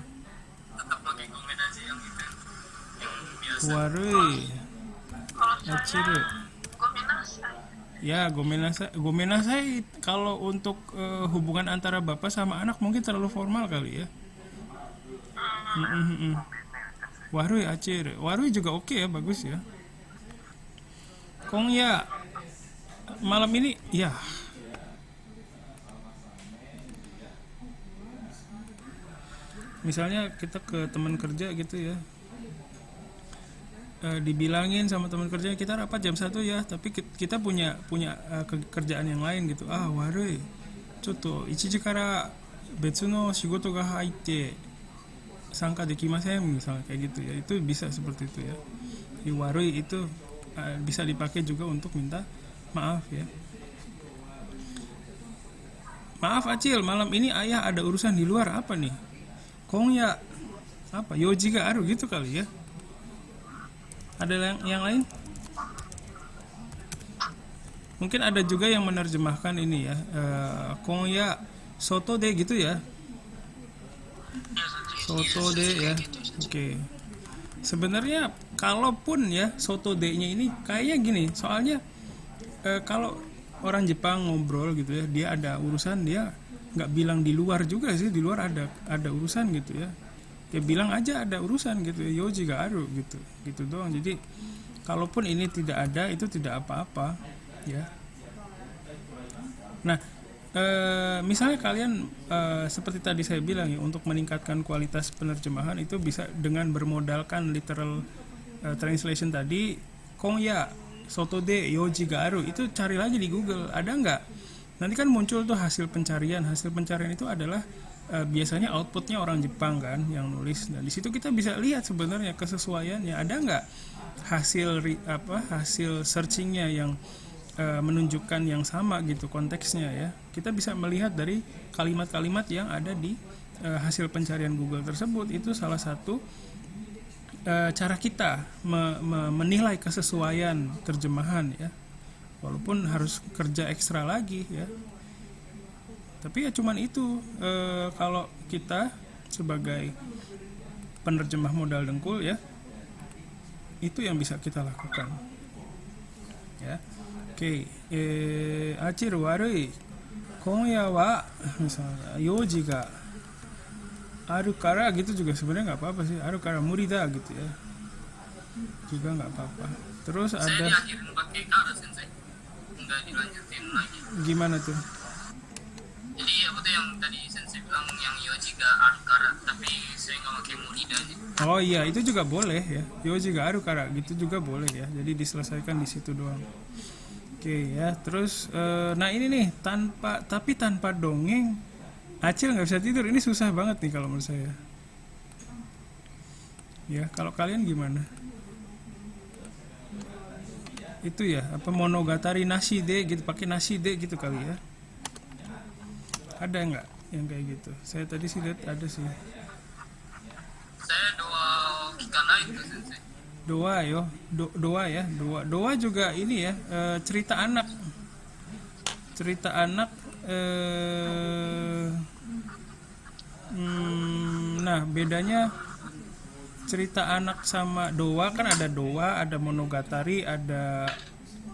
tetap pakai kombinasi yang itu, yang biasa. Warui. Kalau saya Achiru. Gomenasai. Ya, gomenasai kalau untuk hubungan antara bapak sama anak mungkin terlalu formal kali ya. Warui achiru. Warui juga oke ya, bagus ya. Kong ya malam ini ya. Misalnya kita ke teman kerja gitu ya. Dibilangin sama teman kerja kita rapat jam 1 ya, tapi kita punya kerjaan yang lain gitu. Warui. Chotto 1時から別の仕事が入って参加できませんmisalnya kayak gitu ya. Itu bisa seperti itu ya. Di warui itu bisa dipakai juga untuk minta maaf ya. Maaf Acil, malam ini ayah ada urusan di luar. Apa nih? Kong ya apa? Yoji ga aru gitu kali ya. Ada yang lain? Mungkin ada juga yang menerjemahkan ini ya. Kong ya soto de gitu ya. Soto de ya. Oke. Sebenarnya kalaupun ya soto de-nya ini kayaknya gini, soalnya kalau orang Jepang ngobrol gitu ya, dia ada urusan dia nggak bilang di luar juga sih, di luar ada urusan gitu ya. Dia bilang aja ada urusan gitu ya, yoji ga aru gitu doang. Jadi kalaupun ini tidak ada itu tidak apa-apa ya. Nah, misalnya kalian seperti tadi saya bilang ya, untuk meningkatkan kualitas penerjemahan itu bisa dengan bermodalkan literal translation tadi. Kong ya soto de yoji ga aru, itu cari lagi di Google, ada nggak? Nanti kan muncul tuh hasil pencarian itu adalah biasanya outputnya orang Jepang kan yang nulis. Nah di situ kita bisa lihat sebenarnya kesesuaiannya, ada nggak hasil searchingnya yang menunjukkan yang sama gitu konteksnya ya. Kita bisa melihat dari kalimat-kalimat yang ada di hasil pencarian Google tersebut. Itu salah satu cara kita menilai kesesuaian terjemahan ya, walaupun harus kerja ekstra lagi ya, tapi ya cuman itu. Kalau kita sebagai penerjemah modal dengkul ya, itu yang bisa kita lakukan ya. Oke, Acil warui konya wa misalnya yoji ga aru kara gitu juga sebenarnya nggak apa-apa sih, aru kara murida gitu ya, juga nggak apa-apa. Terus Saya ada diakhirin pakai kara Sensei, nggak dilanjutin lagi. gimana tuh? Jadi apa tuh yang tadi Sensei bilang yang yoji ga aru kara, tapi saya nggak pakai murida aja. Oh iya, itu juga boleh ya, yoji ga aru kara gitu juga boleh ya, jadi diselesaikan di situ doang. Oke ya, terus nah ini nih tapi tanpa dongeng Acil nggak bisa tidur. Ini susah banget nih kalau menurut saya. Ya, kalau kalian gimana? Itu ya, apa monogatari nasi de gitu, pakai nasi de gitu kali ya. Ada nggak yang kayak gitu? Saya tadi sih lihat ada sih. Saya doa kikanai itu Sensei. Doa yo, doa ya, doa juga ini ya, cerita anak. Nah bedanya cerita anak sama doa kan, ada monogatari, ada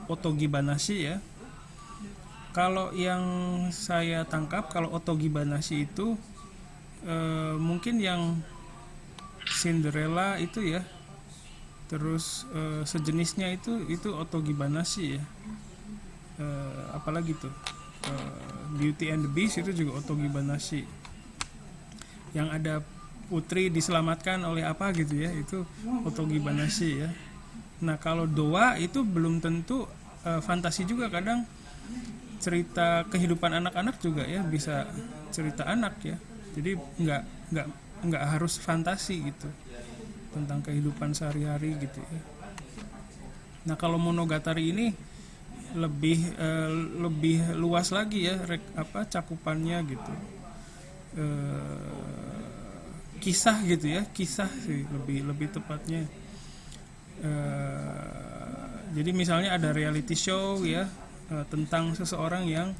otogibanashi ya. Kalau yang saya tangkap, kalau otogibanashi itu mungkin yang Cinderella itu ya, terus sejenisnya itu otogibanashi ya. Apalagi tuh Beauty and the Beast itu juga otogibanashi, yang ada putri diselamatkan oleh apa gitu ya, itu otogibanashi ya. Nah kalau doa itu belum tentu fantasi juga, kadang cerita kehidupan anak-anak juga ya, bisa cerita anak ya, jadi nggak harus fantasi gitu tentang kehidupan sehari-hari gitu ya. Nah kalau monogatari ini lebih luas lagi ya, cakupannya gitu, kisah gitu ya, kisah sih lebih tepatnya. Jadi misalnya ada reality show ya, tentang seseorang yang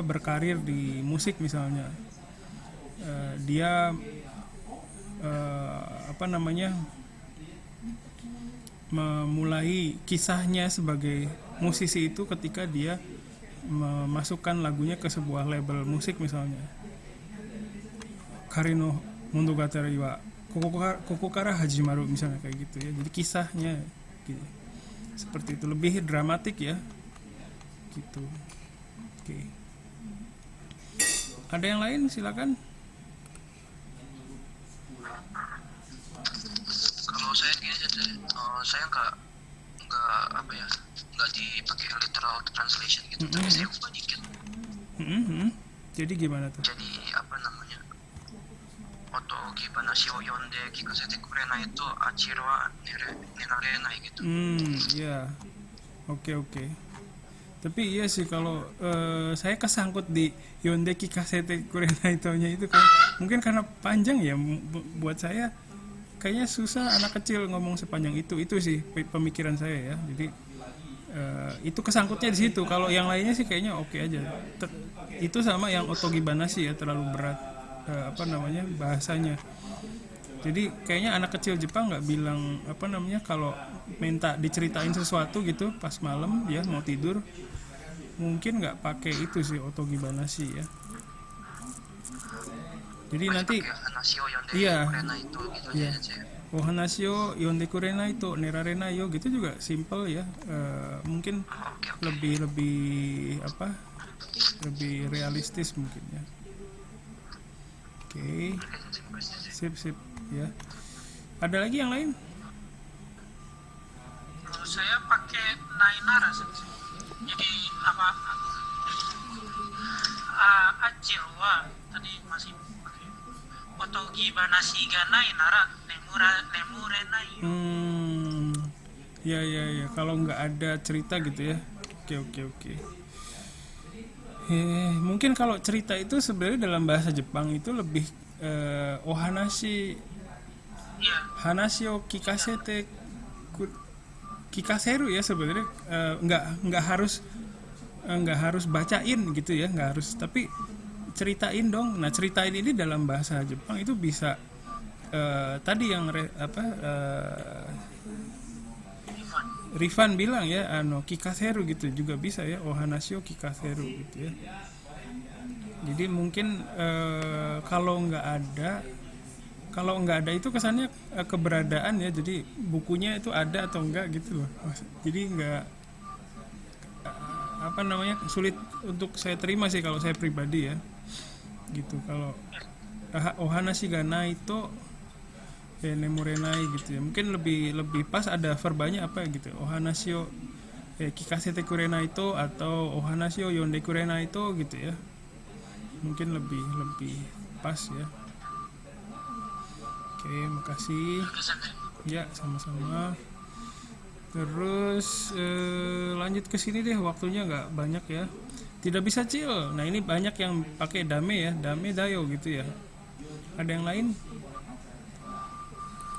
berkarir di musik misalnya. Dia memulai kisahnya sebagai musisi itu ketika dia memasukkan lagunya ke sebuah label musik misalnya. Karino Mondogatari wa koko kara hajimaru misalnya kayak gitu ya. Jadi kisahnya gitu. Seperti itu, lebih dramatik ya. Gitu. Oke. Ada yang lain silakan. Kalau saya gini saja, saya nggak dipakai literal translation gitu, tapi saya ubah dikit. Jadi gimana tuh? Jadi otogi banashi o yonde kikasete kurenai to achiro wa nenarenai gitu. Ya. Oke. Tapi iya sih kalau saya kesangkut di Yonde Kikasete Kurenai nya itu kan mungkin karena panjang ya, buat saya kayaknya susah anak kecil ngomong sepanjang itu sih pemikiran saya ya. Jadi itu kesangkutnya di situ. Kalau yang lainnya sih kayaknya oke aja. Itu sama yang Otogi Banashi ya, terlalu berat bahasanya. Jadi kayaknya anak kecil Jepang nggak bilang kalau minta diceritain sesuatu gitu pas malam ya mau tidur, mungkin nggak pakai itu sih Otogi Banashi ya. Jadi nanti iya, Ohanashi o yonde kurenai to nerarenai yo gitu juga simple ya. Mungkin lebih realistis mungkin ya. Oke. Sip ya. Ada lagi yang lain? Menurut saya pakai nainara sih. Jadi acil wa tadi masih pakai otogi banashi ga nainara nemurenai. Ya. Kalau nggak ada cerita gitu ya. Oke. Mungkin kalau cerita itu sebenarnya dalam bahasa Jepang itu lebih ohanashi, hanashi o kikasete kikaseru ya sebenarnya. Nggak harus bacain gitu ya, nggak harus, tapi ceritain dong. Nah, ceritain ini dalam bahasa Jepang itu bisa tadi yang Rifan bilang ya, kikaseru gitu juga bisa ya, ohanashi o kikaseru gitu ya. Jadi mungkin kalau nggak ada itu kesannya keberadaan ya. Jadi bukunya itu ada atau enggak gitu loh. Jadi nggak sulit untuk saya terima sih kalau saya pribadi ya. Gitu. Kalau ohanashi ga nai to nemurenai gitu ya. Mungkin lebih pas ada verbanya apa gitu. Ohanashi o kikasete kurenai to atau ohanashi o yonde kurenai to gitu ya. Mungkin lebih pas ya. Oke, makasih. Ya, sama-sama. Terus lanjut ke sini deh, waktunya nggak banyak ya. Tidak bisa chill. Nah, ini banyak yang pakai dame ya, dame dayo gitu ya. Ada yang lain?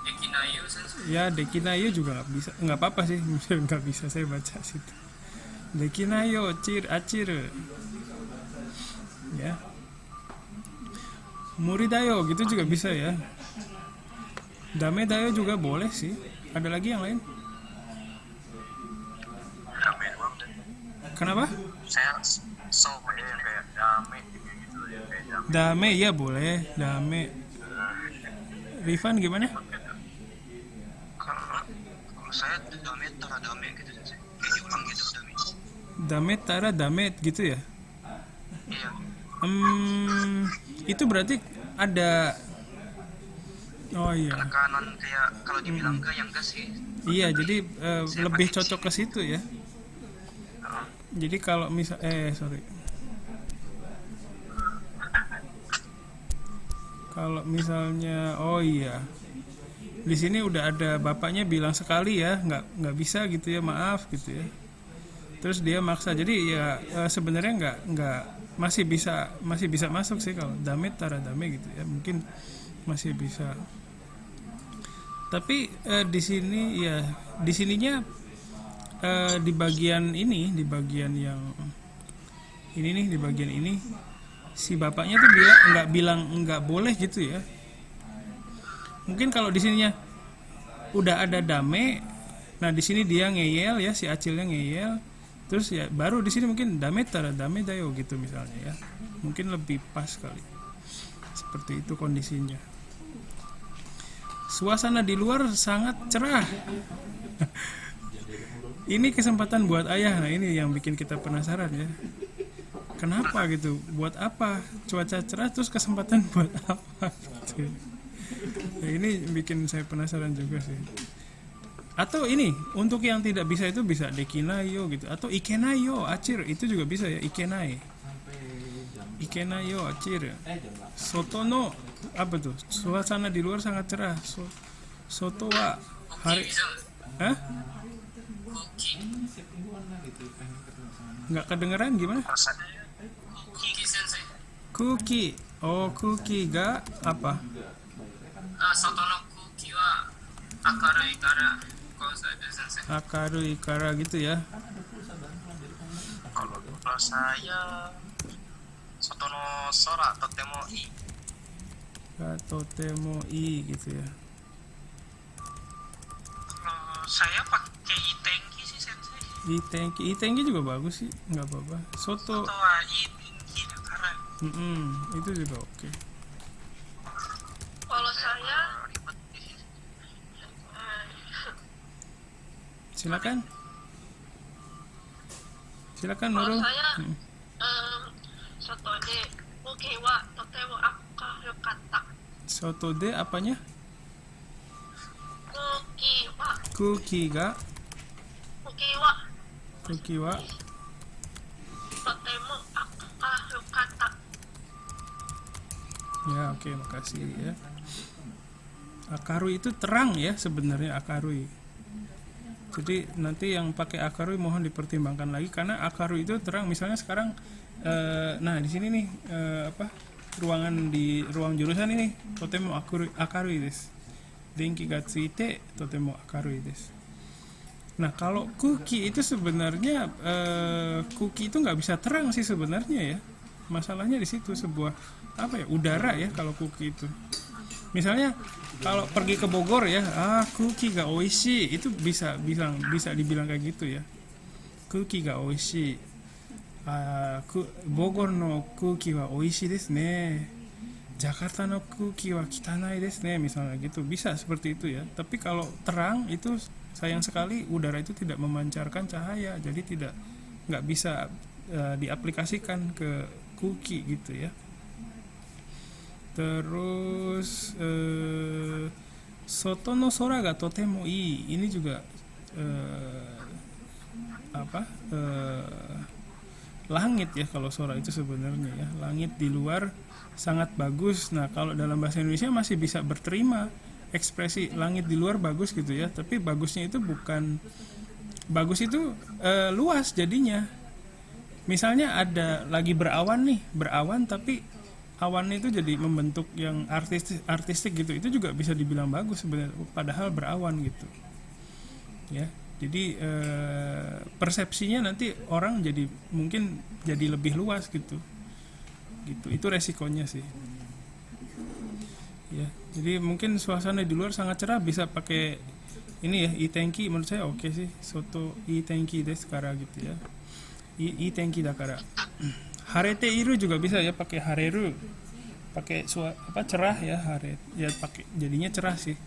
Dekinayo Ya, dekinayo juga nggak bisa, nggak apa-apa sih, nggak bisa saya baca situ. Dekinayo acir. Ya. Muridayo gitu juga bisa ya. Dame dayo juga boleh sih. Ada lagi yang lain? Dame doang deh. Kenapa? Saya yang kayak dame gitu ya, kayak Dame ya boleh, dame. Rifan gimana? Kalau saya dame tara dame gitu sih, kayak Jepang gitu dame. Dame tara dame gitu ya? Iya. Itu berarti ada. Oh iya. Penekanan kayak kalau dibilang enggak yang enggak sih. Iya, jadi lebih cocok ke situ ya. Jadi kalau kalau misalnya, oh iya, di sini udah ada bapaknya bilang sekali ya, nggak bisa gitu ya, maaf gitu ya. Terus dia maksa, jadi ya sebenarnya nggak masih bisa masuk sih kalau dame tara dame gitu ya, mungkin masih bisa. Tapi di sininya di bagian ini, di bagian yang ini nih di bagian ini si bapaknya tuh bilang nggak boleh gitu ya. Mungkin kalau di sininya udah ada dame, nah di sini dia ngeyel ya, si Acilnya ngeyel, terus ya baru di sini mungkin dame dayo gitu misalnya ya, mungkin lebih pas kali. Seperti itu kondisinya. Suasana di luar sangat cerah. Ini kesempatan buat ayah. Nah ini yang bikin kita penasaran ya. Kenapa gitu? Buat apa? Cuaca cerah terus kesempatan buat apa? Gitu. Ya, ini bikin saya penasaran juga sih. Atau ini untuk yang tidak bisa itu bisa dekinayo gitu. Atau ikenayo acir itu juga bisa ya, ikenai. Ikenayo acir. Sotono apa tuh? Suasana di luar sangat cerah. Soto wa hari. Hah? Nggak kedengeran gimana? Kiki sensei. Kuki. Oh, kuki ga apa? Soto no kuki wa akarui kara konsai desu sensei. Akarui kara gitu ya. Kalau saya soto no sora totemo ii. Totemo i gitu ya. Kalau saya pakai itengki sih sensei. Itengki juga bagus sih, nggak apa-apa. Soto, Atau itengki karena itu juga oke. Kalau saya Ribet di sini. Silakan kalau Nurul. saya soto de oke wa totemo akarukatta. Soto de apanya? Kuki wa Kuki wa totemo akarukatta. ya, oke, makasih ya. Akarui itu terang ya sebenarnya, akarui. Jadi nanti yang pakai akarui mohon dipertimbangkan lagi karena akarui itu terang. Misalnya sekarang nah di sini nih ruangan di ruang jurusan ini totemo akarui desu. Denki ga tsuite totemo akarui desu. Nah kalau kuki itu sebenarnya kuki itu nggak bisa terang sih sebenarnya ya. Masalahnya di situ sebuah udara ya kalau kuki itu. Misalnya kalau pergi ke Bogor ya, kuki ga oishi itu bisa dibilang kayak gitu ya. Kuki ga oishi. Bogor no kuki wa oishi desu ne. Jakarta no kuki wa kitanai desu ne, misalnya gitu. Bisa seperti itu ya. Tapi kalau terang itu sayang sekali udara itu tidak memancarkan cahaya, jadi nggak bisa diaplikasikan ke kuki gitu ya. Terus soto no sora ga totemo ii, ini juga langit ya kalau sora itu sebenarnya ya, langit di luar sangat bagus. Nah kalau dalam bahasa Indonesia masih bisa berterima ekspresi langit di luar bagus gitu ya, tapi bagusnya itu bukan bagus itu luas jadinya. Misalnya ada lagi berawan tapi awannya itu jadi membentuk yang artistik gitu, itu juga bisa dibilang bagus sebenarnya padahal berawan gitu ya. Jadi persepsinya nanti orang jadi mungkin jadi lebih luas gitu itu resikonya sih ya. Jadi mungkin suasana di luar sangat cerah bisa pakai ini ya, itenki menurut saya oke sih, soto itenki desu kara gitu ya, itenki dakara. Harete iru juga bisa ya, pakai hareru, pakai cerah ya, hare ya pakai jadinya cerah sih.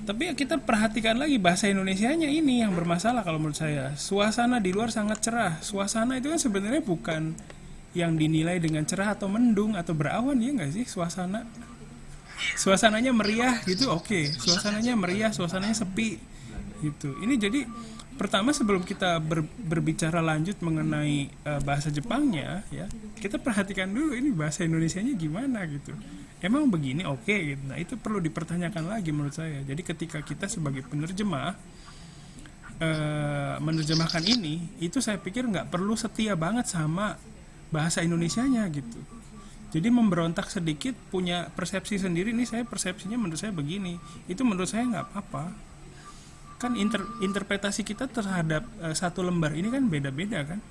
Tapi ya kita perhatikan lagi bahasa Indonesianya ini yang bermasalah kalau menurut saya. Suasana di luar sangat cerah. Suasana itu kan sebenarnya bukan yang dinilai dengan cerah atau mendung atau berawan ya nggak sih? Suasananya meriah gitu, oke. Suasananya meriah, suasananya sepi gitu. Ini jadi pertama sebelum kita berbicara lanjut mengenai bahasa Jepangnya ya, kita perhatikan dulu ini bahasa Indonesianya gimana gitu. Emang begini oke gitu. Nah itu perlu dipertanyakan lagi menurut saya. Jadi ketika kita sebagai penerjemah menerjemahkan ini, itu saya pikir nggak perlu setia banget sama bahasa Indonesianya gitu. Jadi memberontak sedikit, punya persepsi sendiri. Nih saya persepsinya menurut saya begini, itu menurut saya nggak apa-apa. Kan interpretasi kita terhadap satu lembar ini kan beda-beda kan.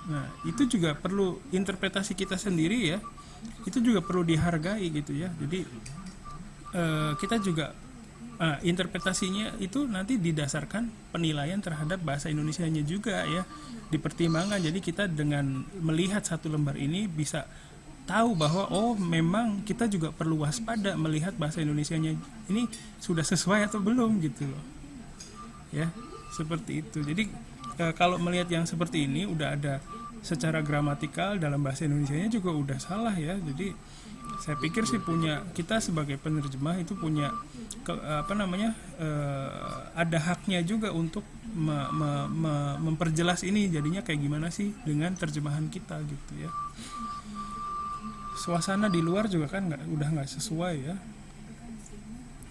Nah, itu juga perlu interpretasi kita sendiri ya. Itu juga perlu dihargai gitu ya. Jadi kita juga interpretasinya itu nanti didasarkan penilaian terhadap bahasa Indonesianya juga ya, dipertimbangkan. Jadi kita dengan melihat satu lembar ini bisa tahu bahwa oh memang kita juga perlu waspada melihat bahasa Indonesianya ini sudah sesuai atau belum gitu loh ya, seperti itu. Jadi kalau melihat yang seperti ini udah ada secara gramatikal dalam bahasa Indonesianya juga udah salah ya. Jadi saya pikir sih kita sebagai penerjemah itu punya ada haknya juga untuk memperjelas ini jadinya kayak gimana sih dengan terjemahan kita gitu ya. Suasana di luar juga kan udah nggak sesuai ya.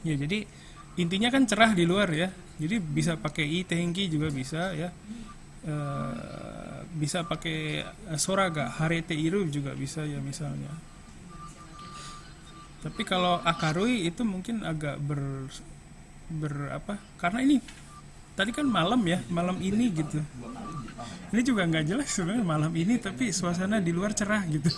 Ya jadi intinya kan cerah di luar ya. Jadi bisa pakai i tenki juga bisa ya. Bisa pakai soraga harete iru juga bisa ya misalnya. Tapi kalau akarui itu mungkin agak karena ini tadi kan malam ya, malam ini gitu. Ini juga nggak jelas sebenarnya malam ini tapi suasana di luar cerah gitu.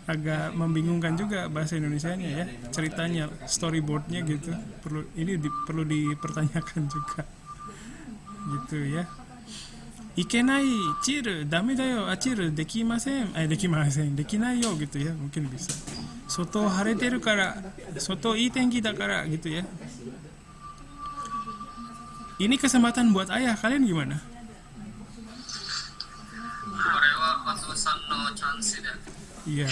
Agak membingungkan juga bahasa Indonesianya ya, ceritanya, storyboardnya gitu. Perlu dipertanyakan juga. Gitu ya. Ikenai chiru dame dayo achiru dekimasen dekinai yo gitu ya, mungkin bisa. Soto hareteru kara, soto ii tenki dakara gitu ya. Ini kesempatan buat ayah, kalian gimana? Iya,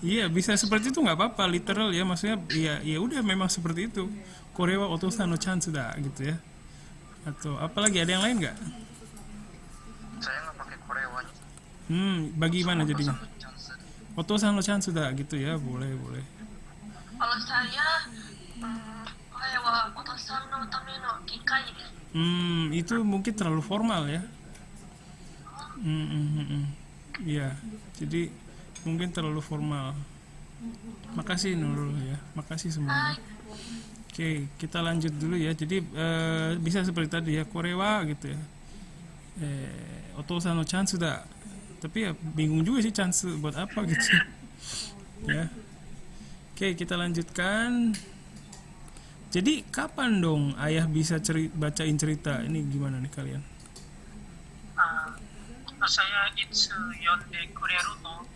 iya bisa seperti itu nggak apa-apa, literal ya, maksudnya ya udah memang seperti itu. Korewa otosan no chance da gitu ya. Atau apalagi ada yang lain nggak? Saya nggak pakai korewanya. Bagaimana jadinya? Otosan no chance da gitu ya, boleh. Kalau saya, koe wa otosan no tame no kikai desu. Itu mungkin terlalu formal ya. Iya, jadi mungkin terlalu formal. Makasih Nurul ya, makasih semuanya. Oke, kita lanjut dulu ya. Jadi bisa seperti tadi ya, korewa gitu ya. Otosan no chance da. Tapi ya bingung juga sih chance buat apa gitu. Ya. Oke, kita lanjutkan. Jadi kapan dong ayah bisa bacain cerita? Ini gimana nih kalian? Saya itsu yonde kureru no.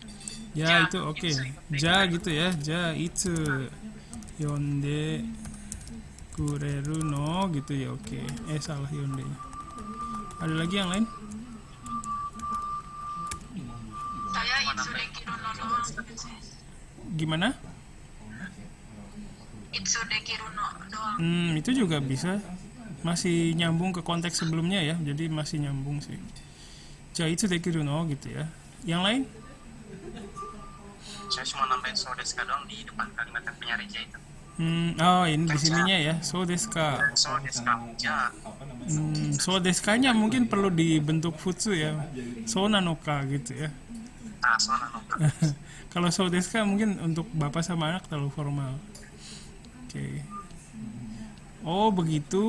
Ya itu oke. Ja gitu ya. Ja itsu yonde kureru no gitu ya, oke. Salah yonde. Ada lagi yang lain? Saya itsu dekiru no doang. Gimana? Itsu dekiru no doang. Itu juga bisa. Masih nyambung ke konteks sebelumnya ya. Jadi masih nyambung sih. Ja itsu dekiru no gitu ya. Yang lain? Saya cuma nambahin so desu ka doang di depan kalimat yang punya Reja itu. Ini di sininya ya. So desu ka. So desu ka, ja. So desu ka-nya mungkin perlu dibentuk futsu ya. So nanoka gitu ya. So nano ka. Kalau so desu ka mungkin untuk bapak sama anak terlalu formal. Oke. Oh begitu.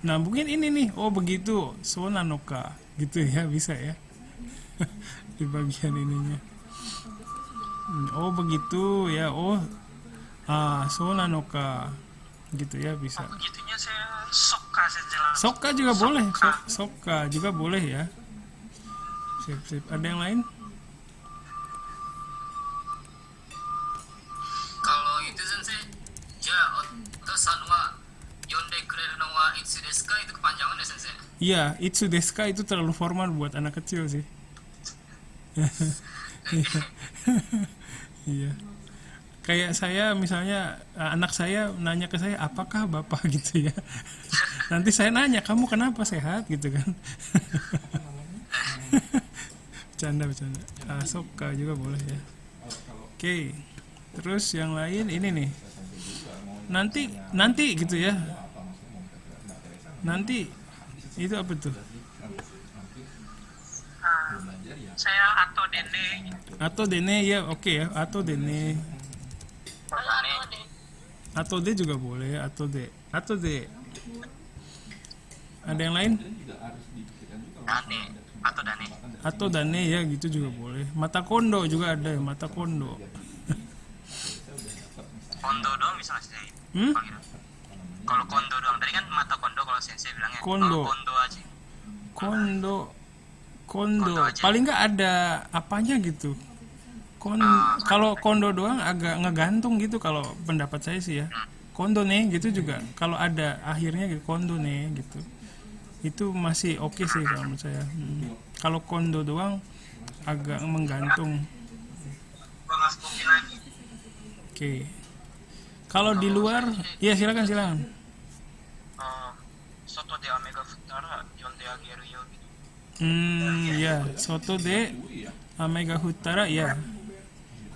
Nah mungkin ini nih. Oh begitu. So nanoka gitu ya, bisa ya. Di bagian ininya. Oh begitu ya. Oh so nanoka gitu ya, bisa. Begitunya saya soka saja langsung. Soka juga boleh. Soka juga boleh ya. Sip. Ada yang lain? Kalau itu sensei, ja otosan wa yonde kureru no wa itsu desu ka, itu kepanjangan ya sensei. Iya, itsu desu ka itu terlalu formal buat anak kecil sih. Iya. Kayak saya misalnya anak saya nanya ke saya, apakah bapak gitu ya. Nanti saya nanya, kamu kenapa sehat gitu kan. Bercanda. Soka juga boleh ya. Oke. Terus yang lain ini nih. Nanti gitu ya. Nanti itu apa tuh? Saya atau dene. Atau dene ya, oke ya. Atau dene. Atau de juga boleh. Atau de. Ada yang lain? Dane. Atau dane ya gitu juga boleh. Mata kondo juga ada ya, mata kondo. Kondo doang bisa nggak sih? Hmm? Kalau gitu. Kalau kondo doang, tadi kan mata kondo kalau sensei bilangnya. Kondo. Kalau kondo aja. Kondo Kondo aja. paling nggak ada apanya gitu. Kalau kondo doang agak ngegantung gitu kalau pendapat saya sih ya. Kondo nih gitu juga kalau ada akhirnya gitu kondo nih gitu. Itu masih oke sih kalau menurut saya. Kalau kondo doang agak menggantung. Oke. Kalau di luar, ya silakan. Soto de ame ga futtara yonde ageru yo gitu. Ya, soto de ame ga futtara ya.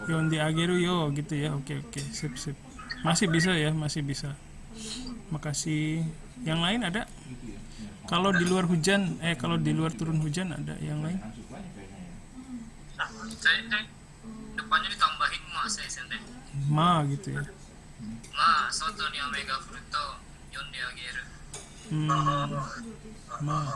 Yonde ageru yo gitu ya. Oke, sip. Masih bisa ya, masih bisa. Makasih. Yang lain ada? Kalau di luar hujan, kalau di luar turun hujan ada yang lain? Saya depannya ditambahin ma saya sensei. Ma gitu ya. Ma, soto ni ame ga furu to yonde ageru. Ma.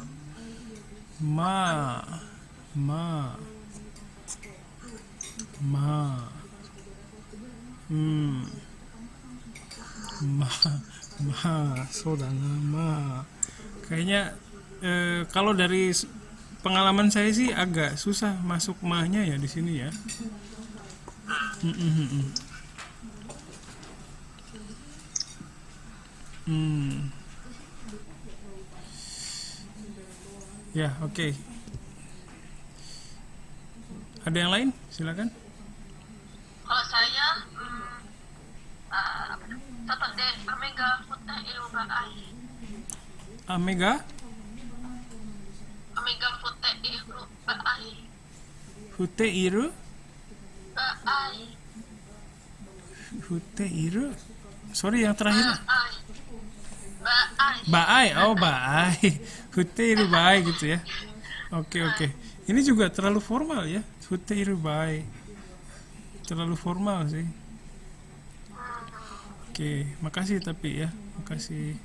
Kayaknya kalau dari pengalaman saya sih agak susah masuk mahnya ya di sini ya. Ya, oke. Ada yang lain? Silakan. Kalau saya, soto de ame ga futte iru ga ai. Amega, Ame ga futte iru ga ai. Hute Iru, Ga ai. Hute Iru. Sorry yang terakhir. Ga ai. Ga ai. Baai, oh baai. Hute Iru baai gitu ya. Oke. Ini juga terlalu formal ya. Hute Iru baai. Terlalu formal sih. Oke, makasih tapi ya. Makasih.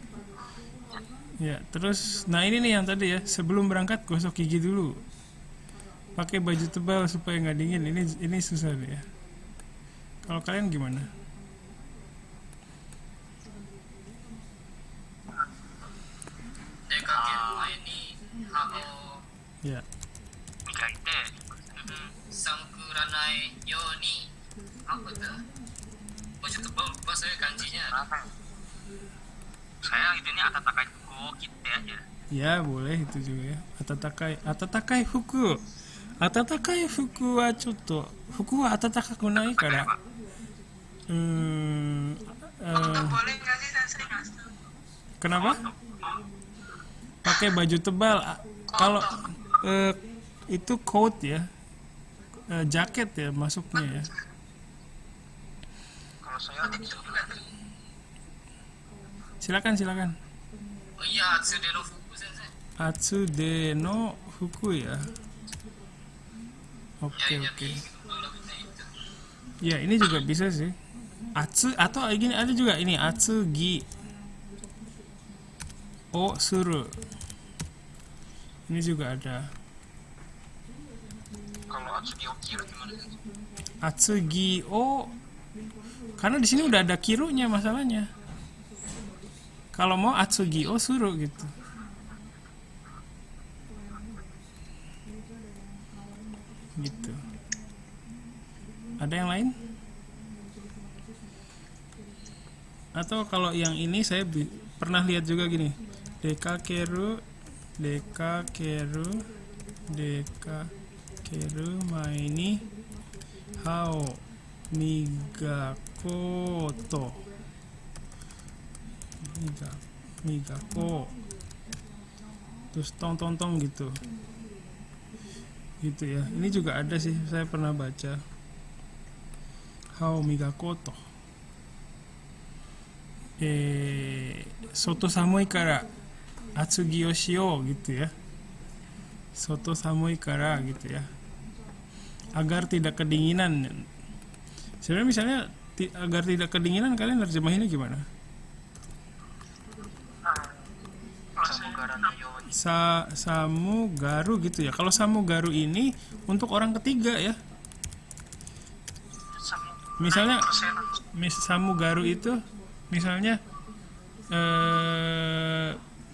Ya, terus nah ini nih yang tadi ya, sebelum berangkat gosok gigi dulu. Pakai baju tebal supaya nggak dingin. Ini susah deh ya. Kalau kalian gimana? Ya. 磨いて、寒くならないように、apa tuh? Baju tebal lupa saya kanjinya. Saya ini atatakai fuku gitu aja. Ya, boleh itu juga ya. Atatakai fuku. Atatakai fuku wa chotto. Fuku wa atatakaku nai kara. Boleh nggak sih sensei ngasih? Kenapa? Pakai baju tebal. Kalau itu coat ya, jaket ya masuknya ya. Kalau saya Silakan. Oh iya, Atsude no fuku sensei. Atsude no fuku ya. Oke. Ya ini juga bisa sih. Atsu atau gini ada juga ini atsugi o suru. Ini juga ada. kalau Atsugi Okiro gimana? Atsugi o karena di sini udah ada kirunya masalahnya. Kalau mau atsugi o suru gitu. Gitu. Ada yang lain? Atau kalau yang ini saya pernah lihat juga gini. Dekakeru maini hao migakoto migako terus tong gitu ya. Ini juga ada sih, saya pernah baca hao migakoto soto samui kara atsugi o shio gitu ya. Soto samui kara gitu ya, agar tidak kedinginan. Sebenarnya misalnya agar tidak kedinginan, kalian terjemahinnya gimana? Samugaru gitu ya. Kalau Samugaru ini untuk orang ketiga ya. Misalnya Samugaru itu misalnya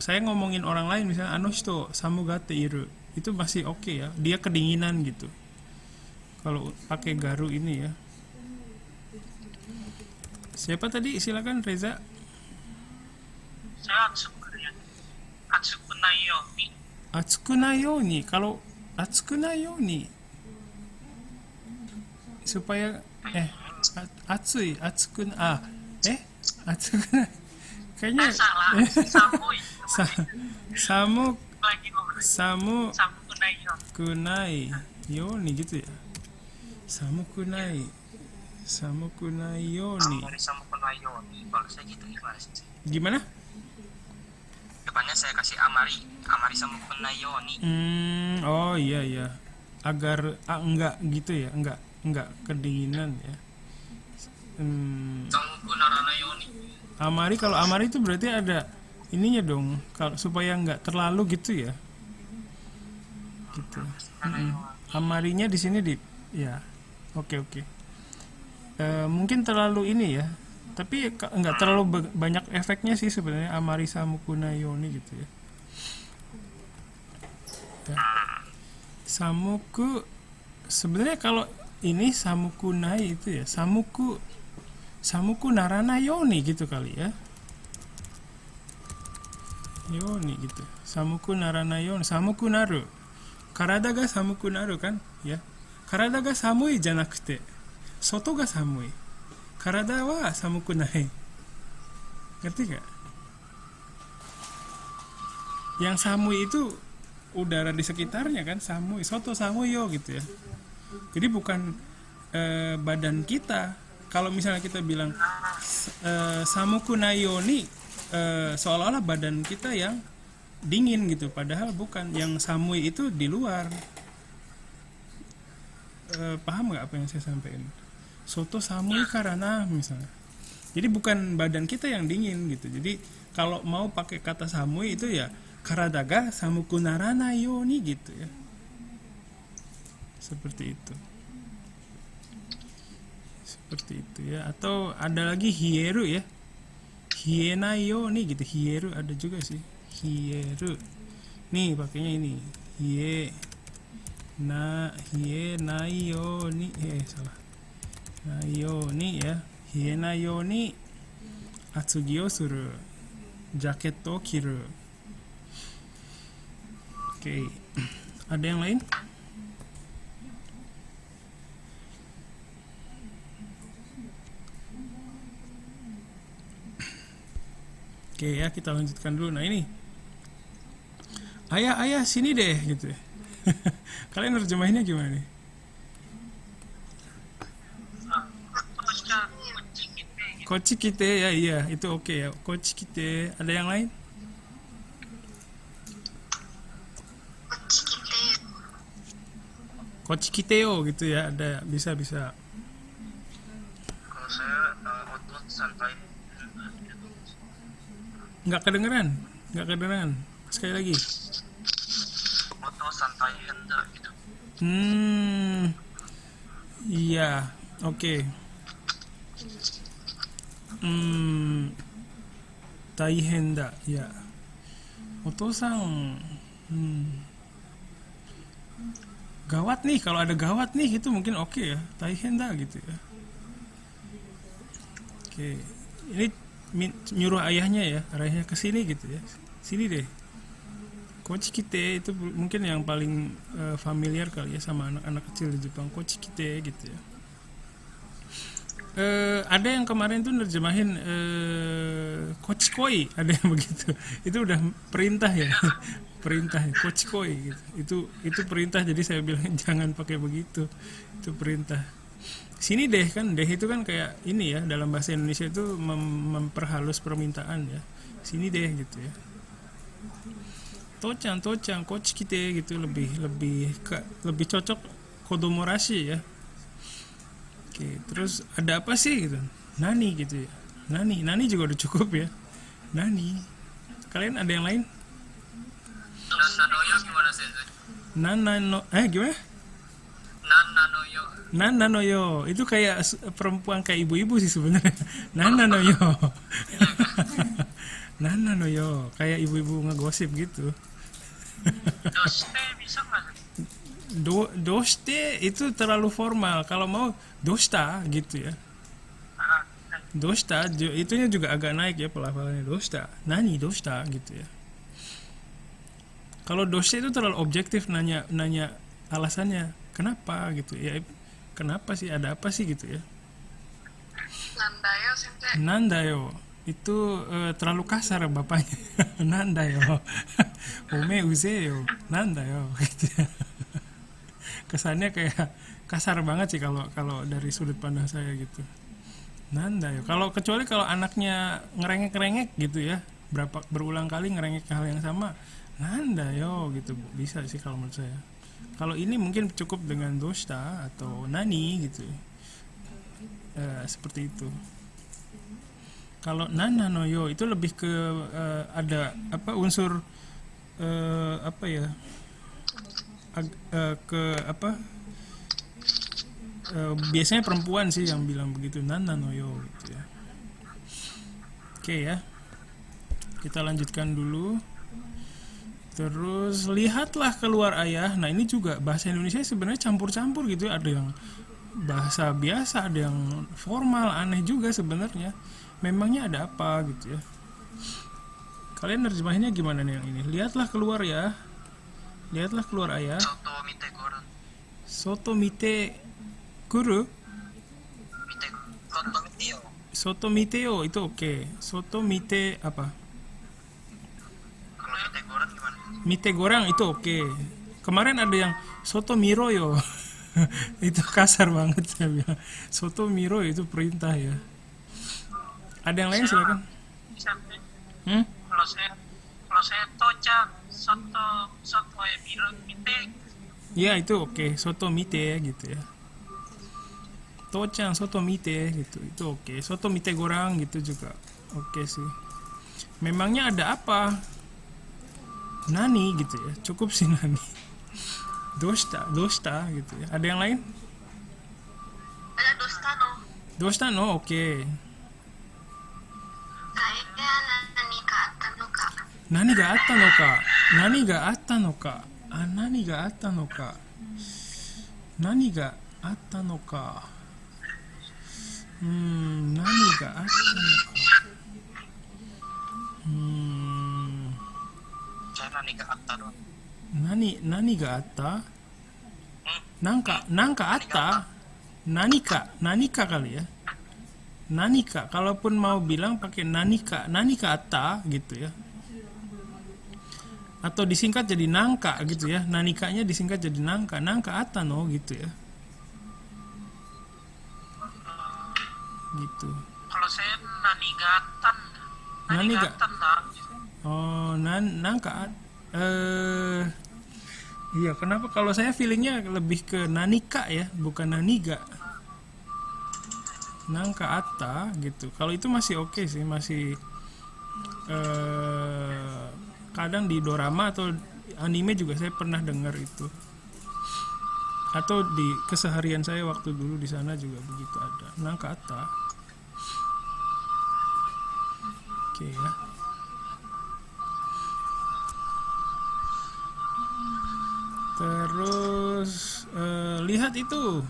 saya ngomongin orang lain misalnya anoshito samugate iru, itu masih oke ya, dia kedinginan gitu kalau pakai garu ini ya. Siapa tadi, silakan Reza. Saya atsuku nayo ni. Atsuku nayoni, kalau atsuku nayoni supaya atsui atsuku atsuku kayaknya Salah, samui. samu Lagi ngobrol. samu Samku nayo. kunai yoni gitu ya. Samu kunai yoni. Amari sama penayoni. Kalau saya gitu gimana sih? Gimana? Depannya saya kasih amari sama penayoni. Oh iya agar enggak gitu ya, enggak kedinginan ya. Sama penayoni. Amari, kalau amari itu berarti ada ininya dong, kalau supaya enggak terlalu gitu ya. Gitu. Amarinya di sini ya. Oke. Mungkin terlalu ini ya. Tapi enggak terlalu banyak efeknya sih sebenarnya amari samukunayoni gitu ya. Samuku sebenarnya kalau ini samukunai itu ya samuku narana yoni gitu kali ya. Yoni gitu. Samuku narana yoni, samuku naru. Karada ga samuku naru kan ya. Karada ga samui janakute soto ga samui. Karada wa samuku nai. Ngerti gak? Yang samui itu udara di sekitarnya kan, samui, soto samui yo gitu ya. Jadi bukan badan kita. Kalau misalnya kita bilang samuku nayoni, seolah-olah badan kita yang dingin gitu, padahal bukan. Yang samui itu di luar. Paham nggak apa yang saya sampaikan? Soto samui karena misalnya. Jadi bukan badan kita yang dingin gitu. Jadi kalau mau pakai kata samui itu ya karada ga samuku narana yoni gitu ya. Seperti itu ya. Atau ada lagi hieru ya, hienayo nih gitu. Hieru ada juga sih, hieru nih pakainya ini hienayo nih salah nayo nih ya. Hienayo ni atsugi o suru, jaket o kiru. Oke. Ada yang lain? Oke ya, kita lanjutkan dulu. Nah ini, ayah sini deh gitu. Kalian nerjemahinnya gimana nih? Kochi kite ya, iya itu oke ya. Kochi kite. Ada yang lain? Kochi kite yo gitu ya. Ada, bisa. Kalau saya otot santai. Nggak kedengeran. Sekali lagi. Otot santai hendak gitu. Iya, oke. Taihen da, ya. Otosan, gawat nih, kalau ada gawat nih itu mungkin oke ya. Taihen da gitu ya. Oke, ini nyuruh ayahnya ke sini gitu ya. Sini deh. Kochi kite itu mungkin yang paling familiar kali ya sama anak-anak kecil di Jepang. Kochi kite gitu ya. Ada yang kemarin tuh nerjemahin kochikoi, ada yang begitu. Itu udah perintah ya. Perintah kochikoi gitu. Itu perintah, jadi saya bilang jangan pakai begitu. Itu perintah. Sini deh kan, deh itu kan kayak ini ya, dalam bahasa Indonesia itu memperhalus permintaan ya. Sini deh gitu ya. Tocang, kochikite gitu lebih cocok kodomorashi ya. Oke, terus ada apa sih gitu? Nani gitu ya. Nani juga udah cukup ya. Nani. Kalian ada yang lain? Nanoyo gimana sensei? Nana no gimana? Nanoyo. Nana no yo itu kayak perempuan kayak ibu-ibu sih sebenarnya. Nana no yo. Nana no yo kayak ibu-ibu ngegosip gitu. Doste bisa nggak? Doste itu terlalu formal. Kalau mau dosta gitu ya. Ah, Dosta itunya juga agak naik ya pelafalannya dosta. Nani dosta gitu ya. Kalau doste itu terlalu objektif nanya alasannya kenapa gitu ya. Kenapa sih ada apa sih gitu ya. Nandayo sensei. Nandayo itu terlalu kasar bapaknya. Nandayo. Ome useyo. Nandayo gitu ya. Kesannya kayak kasar banget sih kalau dari sudut pandang saya gitu. Nandayo. Kecuali kalau anaknya ngerengek-ngerengek gitu ya. Berulang kali ngerengek hal yang sama. Nandayo gitu bisa sih kalau menurut saya. Kalau ini mungkin cukup dengan dosta atau nani gitu. Seperti itu. Kalau nana no yo itu lebih ke ada apa unsur apa ya? Ke apa? Biasanya perempuan sih yang bilang begitu nana no yo gitu ya. Oke ya. Kita lanjutkan dulu. Terus lihatlah keluar ayah. Nah ini juga bahasa Indonesia sebenarnya campur-campur gitu ya. Ada yang bahasa biasa, ada yang formal, aneh juga sebenarnya. Memangnya ada apa gitu ya. Kalian nerjemahinnya gimana nih yang ini? Lihatlah keluar ya. Lihatlah keluar ayah. Soto mite goran. Soto mite kuru. Mite soto miteo. Soto miteo itu oke. Soto mite apa? Kalau mite goran gimana? Mite gorang itu oke. Kemarin ada yang soto miroyo. Itu kasar banget saya bilang. Soto miroyo itu perintah ya. Ada yang lain silakan. bisa. Hmm? Kalau saya toca soto ya biro mite. Ya itu oke. Soto mite gitu ya. Tocang soto mite gitu. Itu oke. Soto mite gorang gitu juga oke sih. Memangnya ada apa? Nani gitu ya. Cukup sih nani. Dosta gitu ya. Ada yang lain? Ada dostano. Dostano oke. Saya nani ka atta no ka. Nani ga atta no ka? Nani ga atta no ka? Nani ga atta no ka? Nani ga atta no ka? Nani ga atta no ka? Saya nani ke atta doang. Nani ga atta? Nangka atta? Nanika kali ya. Nanika, kalaupun mau bilang pakai nanika atta gitu ya. Atau disingkat jadi nangka gitu ya. Nanikanya disingkat jadi nangka atta no gitu ya. Gitu. Kalau saya nanigatan. Nanigatan lah. Oh, nangka iya, kenapa kalau saya feelingnya lebih ke nanika ya, bukan naniga. Nangka atta gitu. Kalau itu masih oke sih, masih kadang di dorama atau anime juga saya pernah dengar itu. Atau di keseharian saya waktu dulu di sana juga begitu ada. Nangka atta. Oke ya. Terus lihat itu.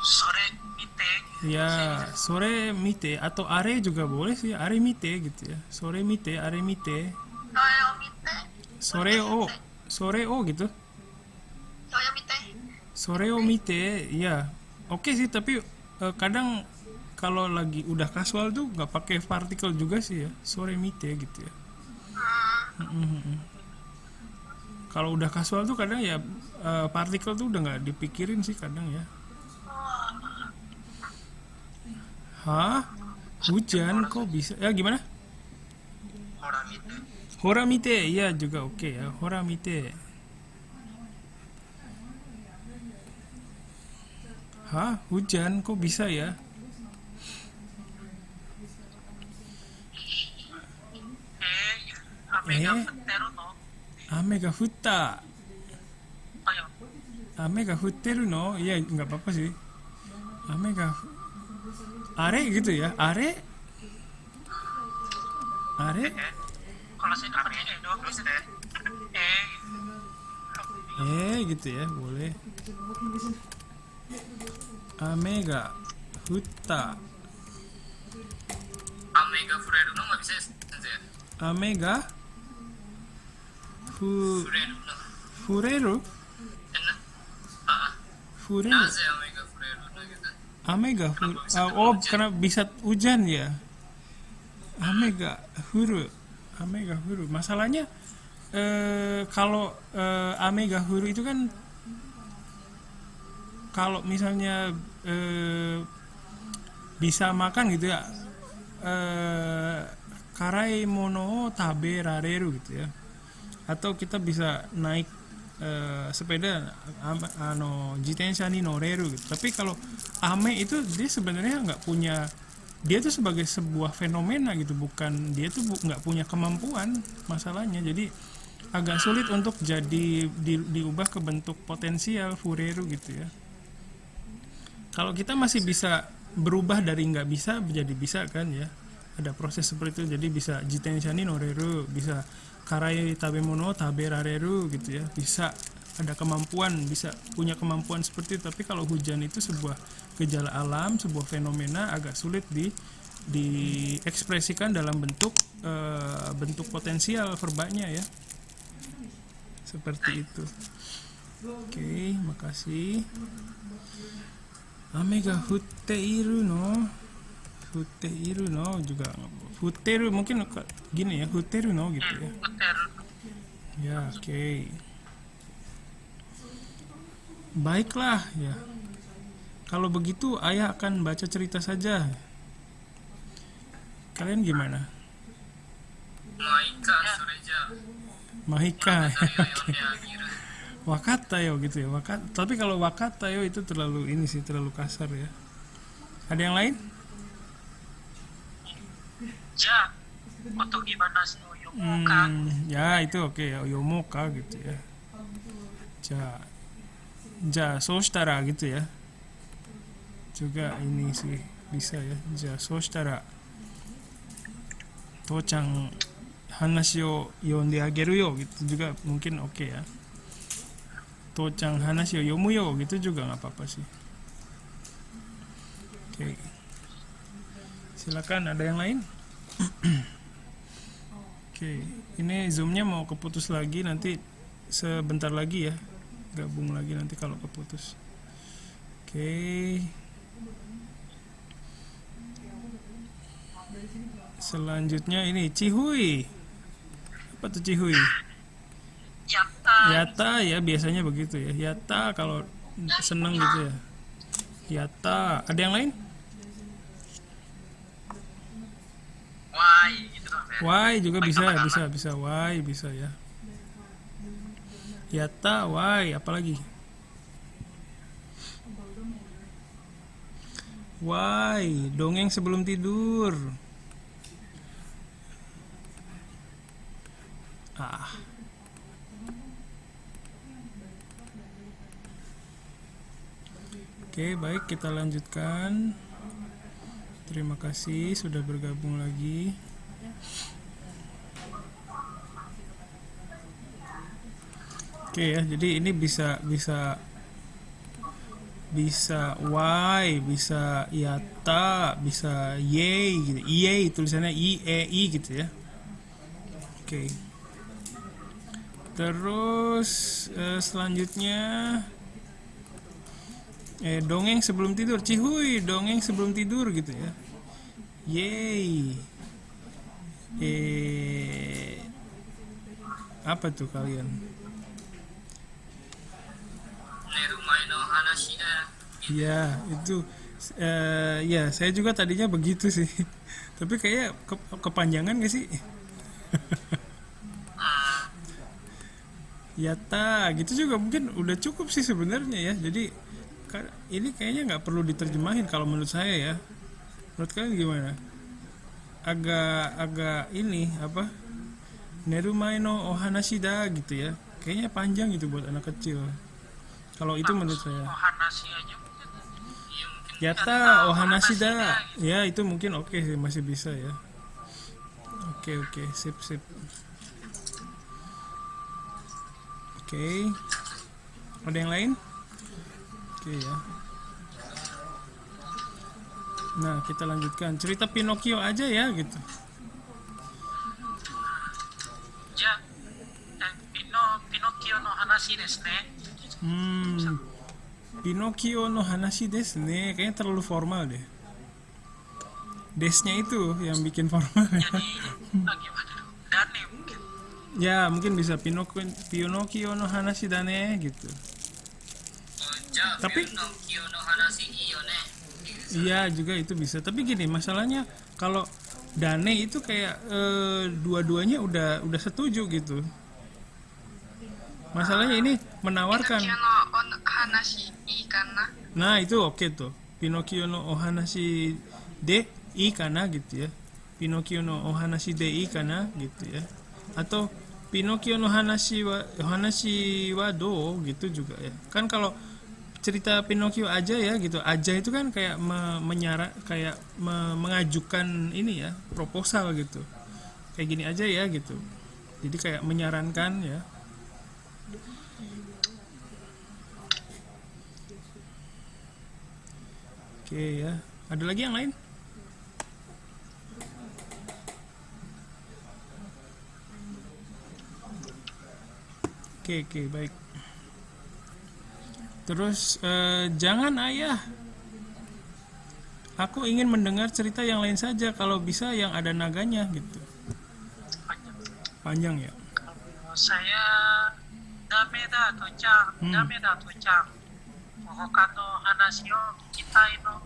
Sore mite. Ya, sore mite atau are juga boleh sih. Are mite gitu ya. Sore mite, are mite. Soyo mite. Sore o gitu. Soyo mite. Sore o mite, ya. Oke sih, tapi kadang kalau lagi udah kasual tuh nggak pakai partikel juga sih ya. Sore mite gitu ya. Kalau udah kasual tuh kadang ya partikel tuh udah nggak dipikirin sih kadang ya. Hah? Hujan kok bisa? Ya gimana? Horamite. Horamite, iya juga oke ya. Horamite. Hah? Hujan kok bisa ya? Amega Futteru no. 雨が降った Ayo. 雨が降ってるの? Iya, nggak apa-apa sih. 雨が are gitu ya, are Kalau saya dapat ini doang terus gitu. teh gitu ya, boleh. 雨が降った Amega Fureru no nggak bisa ya, Sensei ya? 雨が Fureru no. 降れる 降れる Naze Amega Fureru no gitu. 雨が降る oh karena bisa hujan ya. 雨が降る masalahnya kalau ame ga huru itu kan kalau misalnya bisa makan gitu ya, karai mono tabe rareru gitu ya, atau kita bisa naik sepeda jitensha ni noreru gitu. Tapi kalau ame itu dia sebenarnya nggak punya, dia tuh sebagai sebuah fenomena gitu, bukan dia tuh nggak punya kemampuan masalahnya. Jadi agak sulit untuk jadi diubah ke bentuk potensial fureru gitu ya. Kalau kita masih bisa berubah dari nggak bisa menjadi bisa kan ya, ada proses seperti itu. Jadi bisa jitensha ni noreru, bisa karai tabemono tabe rareru gitu ya, bisa ada kemampuan, bisa punya kemampuan seperti itu. Tapi kalau hujan itu sebuah gejala alam, sebuah fenomena, agak sulit diekspresikan dalam bentuk bentuk potensial verbanya ya, seperti itu. Oke, makasih. Ame ga futte iru no juga futteru mungkin gini ya, futteru no gitu ya. Futteru. Ya, oke. Baiklah ya. Kalau begitu ayah akan baca cerita saja. Kalian gimana? Maika Sureja. Mahika. Oke. Wakata yo gitu ya. Tapi kalau wakata yo itu terlalu ini sih, terlalu kasar ya. Ada yang lain? Ja. Otogi banas no yomoka. Ya itu oke ya, yomoka gitu ya. Ja soustara gitu ya. Juga ini sih bisa ya. Ja soustara Tocang hanashi o yonde ageru yo gitu juga mungkin oke ya. Tocang hanashi o yomu yo gitu juga nggak apa-apa sih. Oke. Silakan, ada yang lain? Oke, ini zoomnya mau keputus lagi, nanti sebentar lagi ya, gabung lagi nanti kalau keputus. Oke. Selanjutnya ini Cihui. Apa tuh Cihui? Yatta. Yata ya, biasanya begitu ya. Yata kalau seneng gitu ya. Yata. Ada yang lain? Why gitu dong ya. Why juga bisa why bisa ya. Yata, why, apalagi? Why, dongeng sebelum tidur. Oke, baik, kita lanjutkan. Terima kasih sudah bergabung lagi. Oke ya, jadi ini bisa y, bisa yata, bisa yay gitu. Iye tulisannya i e i gitu ya. Oke. Terus selanjutnya dongeng sebelum tidur. Cihuy, dongeng sebelum tidur gitu ya. Yay. Apa tuh kalian? Nerumai no hanashi da. Ya, itu ya saya juga tadinya begitu sih. Tapi kayak kepanjangan gak sih? Yata gitu juga mungkin udah cukup sih sebenarnya ya. Jadi ini kayaknya nggak perlu diterjemahin kalau menurut saya ya. Menurut kalian gimana? Agak ini apa? Nerumae no ohanashi da gitu ya. Kayaknya panjang gitu buat anak kecil. Kalau itu menurut saya. Ohanashi aja mungkin. Iya mungkin Yata ohanashi da. Ya, itu mungkin oke sih, masih bisa ya. Oke, sip. Oke. Ada yang lain? Oke ya. Nah, kita lanjutkan. Cerita Pinocchio aja ya gitu. Ja, Pinocchio no hanashi desu ne. Pinocchio no hanashi desu ne. Kayaknya terlalu formal deh. Desnya itu yang bikin formal ya. Jadi gimana? Dane mungkin. Ya, mungkin bisa Pinocchio no hanashi dane gitu. Tapi Pinocchio no hanashi iyo ne. iya juga itu bisa. Tapi gini, masalahnya kalau Dane itu kayak dua-duanya udah setuju gitu. Masalahnya ini menawarkan. Pinocchio no hanashi ii kana. Nah, itu oke tuh. Pinocchio no ohanashi de ii kana gitu ya. Pinocchio no ohanashi de ii kana gitu ya. Atau Pinocchio no hanashi wa do gitu juga ya. Kan kalau cerita Pinocchio aja ya gitu, aja itu kan kayak mengajukan ini ya, proposal gitu, kayak gini aja ya gitu, jadi kayak menyarankan ya. Oke ya, ada lagi yang lain? Oke, baik. Terus jangan ayah, aku ingin mendengar cerita yang lain saja, kalau bisa yang ada naganya gitu. Panjang ya. Kalau saya dame da to-chan. Hoka no hanashi o kitai no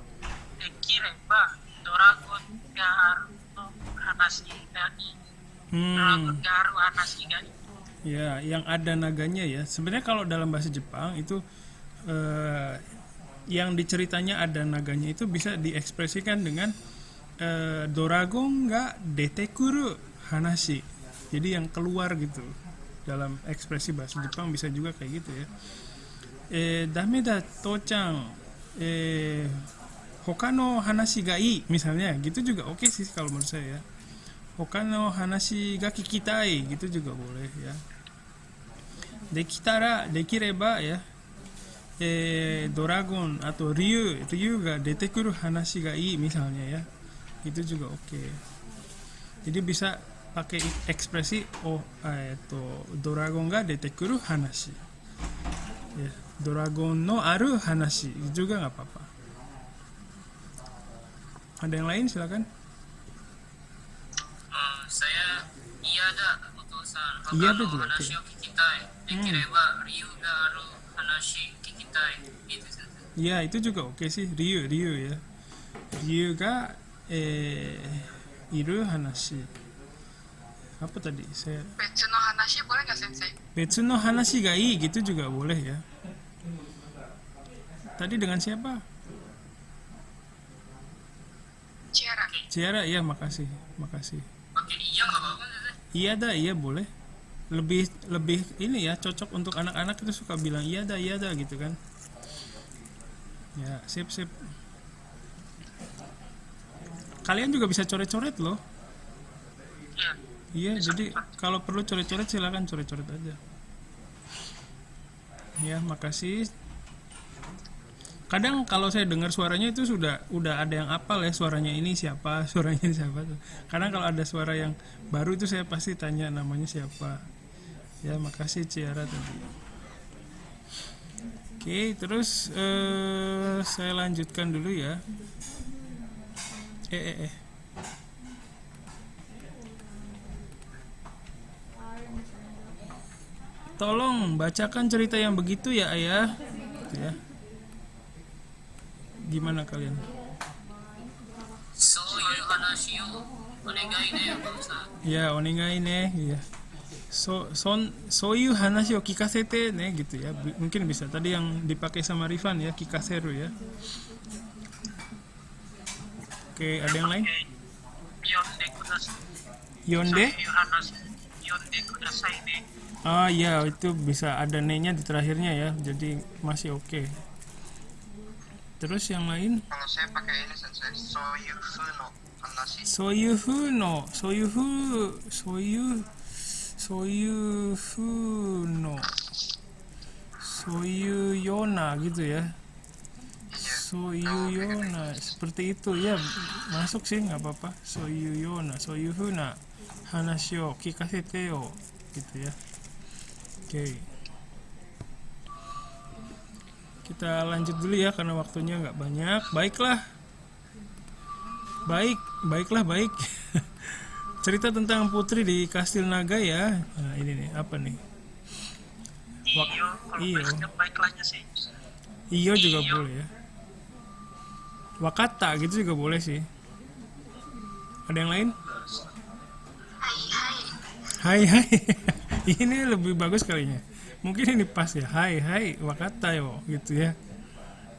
dekireba Dragon ga aru no hanashi ga ii. Dragon ga aru hanashi ga ii. Ya, yang ada naganya ya. Sebenarnya kalau dalam bahasa Jepang itu yang diceritanya ada naganya itu bisa diekspresikan dengan Doragon ga detekuru hanashi. Jadi yang keluar gitu. Dalam ekspresi bahasa Jepang bisa juga kayak gitu ya. Dame da to-chan. Hoka no hanashi ga ii misalnya, gitu juga oke sih kalau menurut saya ya. Hoka no hanashi ga kikitai gitu juga boleh ya. Dekitara, dekireba ya. Doragon atau Ryu ga detekuru hanashi ga ii misalnya ya. Itu juga oke. Jadi bisa pakai ekspresi Doragon ga detekuru hanashi. Ya, Doragon no aru hanashi juga nggak apa-apa. Ada yang lain silakan. Saya iya da otosan. Iya da Hoka no juga, hanashi oke. o kikitai. Dekireba ryu ga aru hanashi kikitai. Gitu sih. Ya, itu juga oke sih. Ryu ya. Ryu ga iru hanashi. Apa tadi? Saya Betsu no hanashi boleh nggak sensei? Betsu no hanashi ga ii gitu juga boleh ya. Tadi dengan siapa? Ciara. Ciara, ya makasih. Pakai iya nggak apa-apa sih. Iya dah, iya boleh. Lebih ini ya, cocok untuk anak-anak itu suka bilang iya dah gitu kan. Ya, sip. Kalian juga bisa coret-coret loh. Iya. Iya, jadi kalau perlu coret-coret silakan coret-coret aja. Ya, makasih. Kadang kalau saya dengar suaranya itu udah ada yang apal ya, suaranya ini siapa tuh. Kadang kalau ada suara yang baru itu saya pasti tanya namanya siapa. Ya, makasih Ciara tadi. Oke, terus saya lanjutkan dulu ya. Tolong bacakan cerita yang begitu ya ayah. Ya. Gimana kalian? Soyu hanashi o onegai ne otosan. Ya, onegai ne. Ya. Soyu hanashi o kikasete ne gitu ya. Mungkin bisa. Tadi yang dipakai sama Rifan ya, kikaseru ya. Oke, ada yang lain? Yonde kudasai. Yonde? Soyu hanashi. yonde kudasai ne. Ah ya, itu bisa ada ne-nya di terakhirnya ya, jadi masih oke. Terus yang lain? Kalau saya pakai ini sensei, soyufu no hanashi. Soyuyona gitu ya. Iya. Soyuyona seperti itu ya, masuk sih nggak apa-apa. Soyuyuna hanashi o kikasete yo gitu ya. Oke. Kita lanjut dulu ya karena waktunya nggak banyak. Baik. Cerita tentang putri di Kastil Naga ya. Nah, ini nih, apa nih? Iyo, kalau iyo. baiklahnya sih. Iyo juga Iyo. boleh ya. Wakata gitu juga boleh sih. Ada yang lain? Hai. Ini lebih bagus kalinya. Mungkin ini pas ya. Hai, wakata yo gitu ya.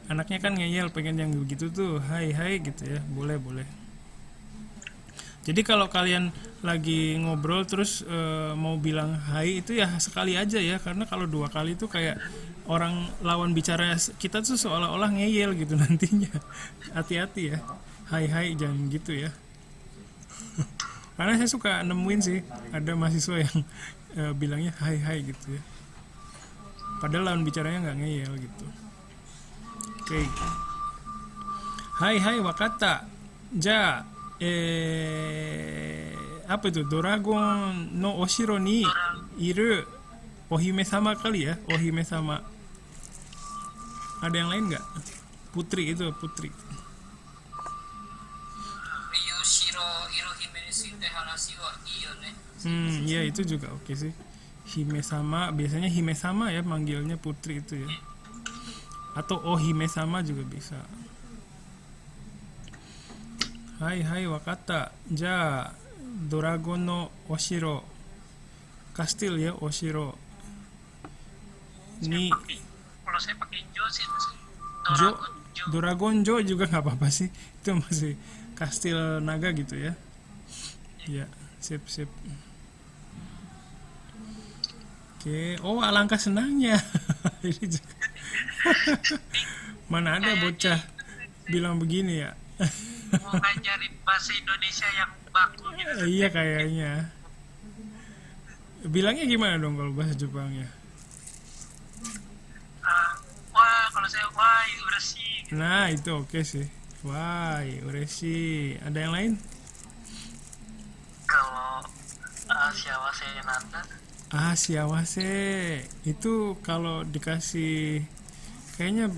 Anaknya kan ngeyel pengen yang begitu tuh. Hai gitu ya. Boleh. Jadi kalau kalian lagi ngobrol terus mau bilang hai itu ya sekali aja ya, karena kalau 2 kali itu kayak orang lawan bicara kita tuh seolah-olah ngeyel gitu nantinya. Hati-hati ya. Hai jangan gitu ya. Karena saya suka nemuin sih ada mahasiswa yang bilangnya hai gitu ya. Padahal lawan bicaranya nggak ngeyel gitu. Oke. Hai wakata. Ja apa itu? Doragon no oshiro ni iru ohime sama kali ya, ohime sama. Ada yang lain nggak? Putri. Ya itu juga oke sih. Hime sama, biasanya hime sama ya manggilnya putri itu ya. Atau ohime sama juga bisa. Hai wakata. Ja Doragon no oshiro. Kastil ya, oshiro. Ni Kalau saya pakai Jo sih. Doragon Jo juga nggak apa-apa sih. Itu masih kastil naga gitu ya. Ya, sip. Oke. Oh, alangkah senangnya. Ini juga. Mana ada bocah bilang begini ya. Mau ngajarin bahasa Indonesia yang baku gitu. Iya kayaknya. Bilangnya gimana dong kalau bahasa Jepangnya? Wah, kalau saya ureshi. Nah, itu oke sih. Wah, ureshi. Ada yang lain? Kalau siawase nanda. Siawase. Itu kalau dikasih kayaknya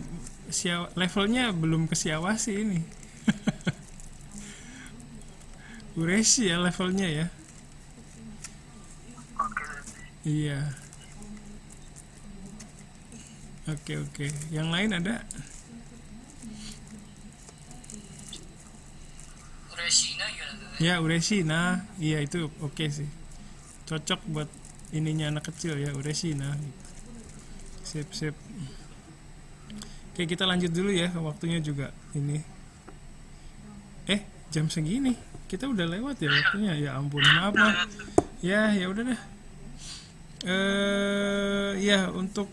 levelnya belum ke siawase ini. Ureshi ya levelnya ya. Iya. Oke. Yang lain ada? Ya, ureshi. Nah, iya itu oke sih. Cocok buat ininya anak kecil ya, ureshi. Nah, gitu. Sip. Oke, kita lanjut dulu ya, waktunya juga ini. Jam segini. Kita udah lewat ya waktunya. Ya ampun, maaf. Ya udah dah. Ya untuk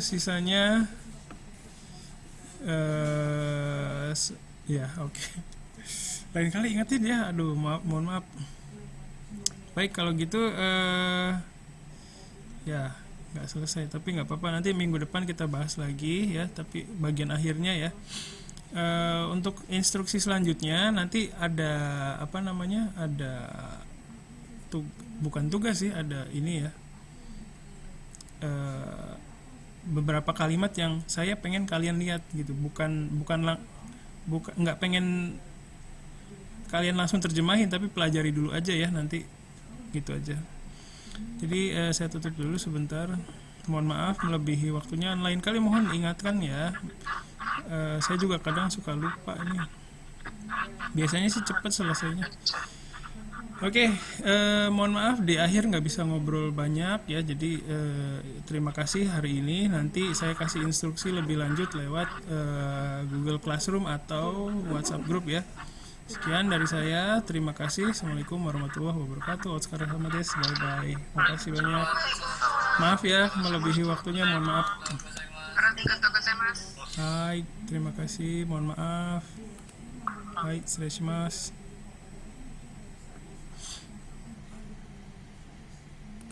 sisanya ya oke. Lain kali ingetin ya. Aduh, mohon maaf. Baik kalau gitu ya nggak selesai, tapi nggak apa-apa, nanti minggu depan kita bahas lagi ya, tapi bagian akhirnya ya. Untuk instruksi selanjutnya nanti ada ada bukan tugas sih, ada ini ya, beberapa kalimat yang saya pengen kalian lihat gitu, bukan nggak pengen kalian langsung terjemahin, tapi pelajari dulu aja ya nanti gitu aja. Jadi saya tutup dulu sebentar, mohon maaf melebihi waktunya, lain kali mohon ingatkan ya. Saya juga kadang suka lupa ini, biasanya sih cepat selesainya. Oke, mohon maaf di akhir nggak bisa ngobrol banyak ya, jadi terima kasih hari ini. Nanti saya kasih instruksi lebih lanjut lewat Google Classroom atau WhatsApp group ya. Sekian dari saya, terima kasih. Assalamualaikum warahmatullahi wabarakatuh. Otskar Hamades, bye bye. Makasih banyak. Maaf ya melebihi waktunya, mohon maaf. Hai, terima kasih, mohon maaf. Hai, 失礼します。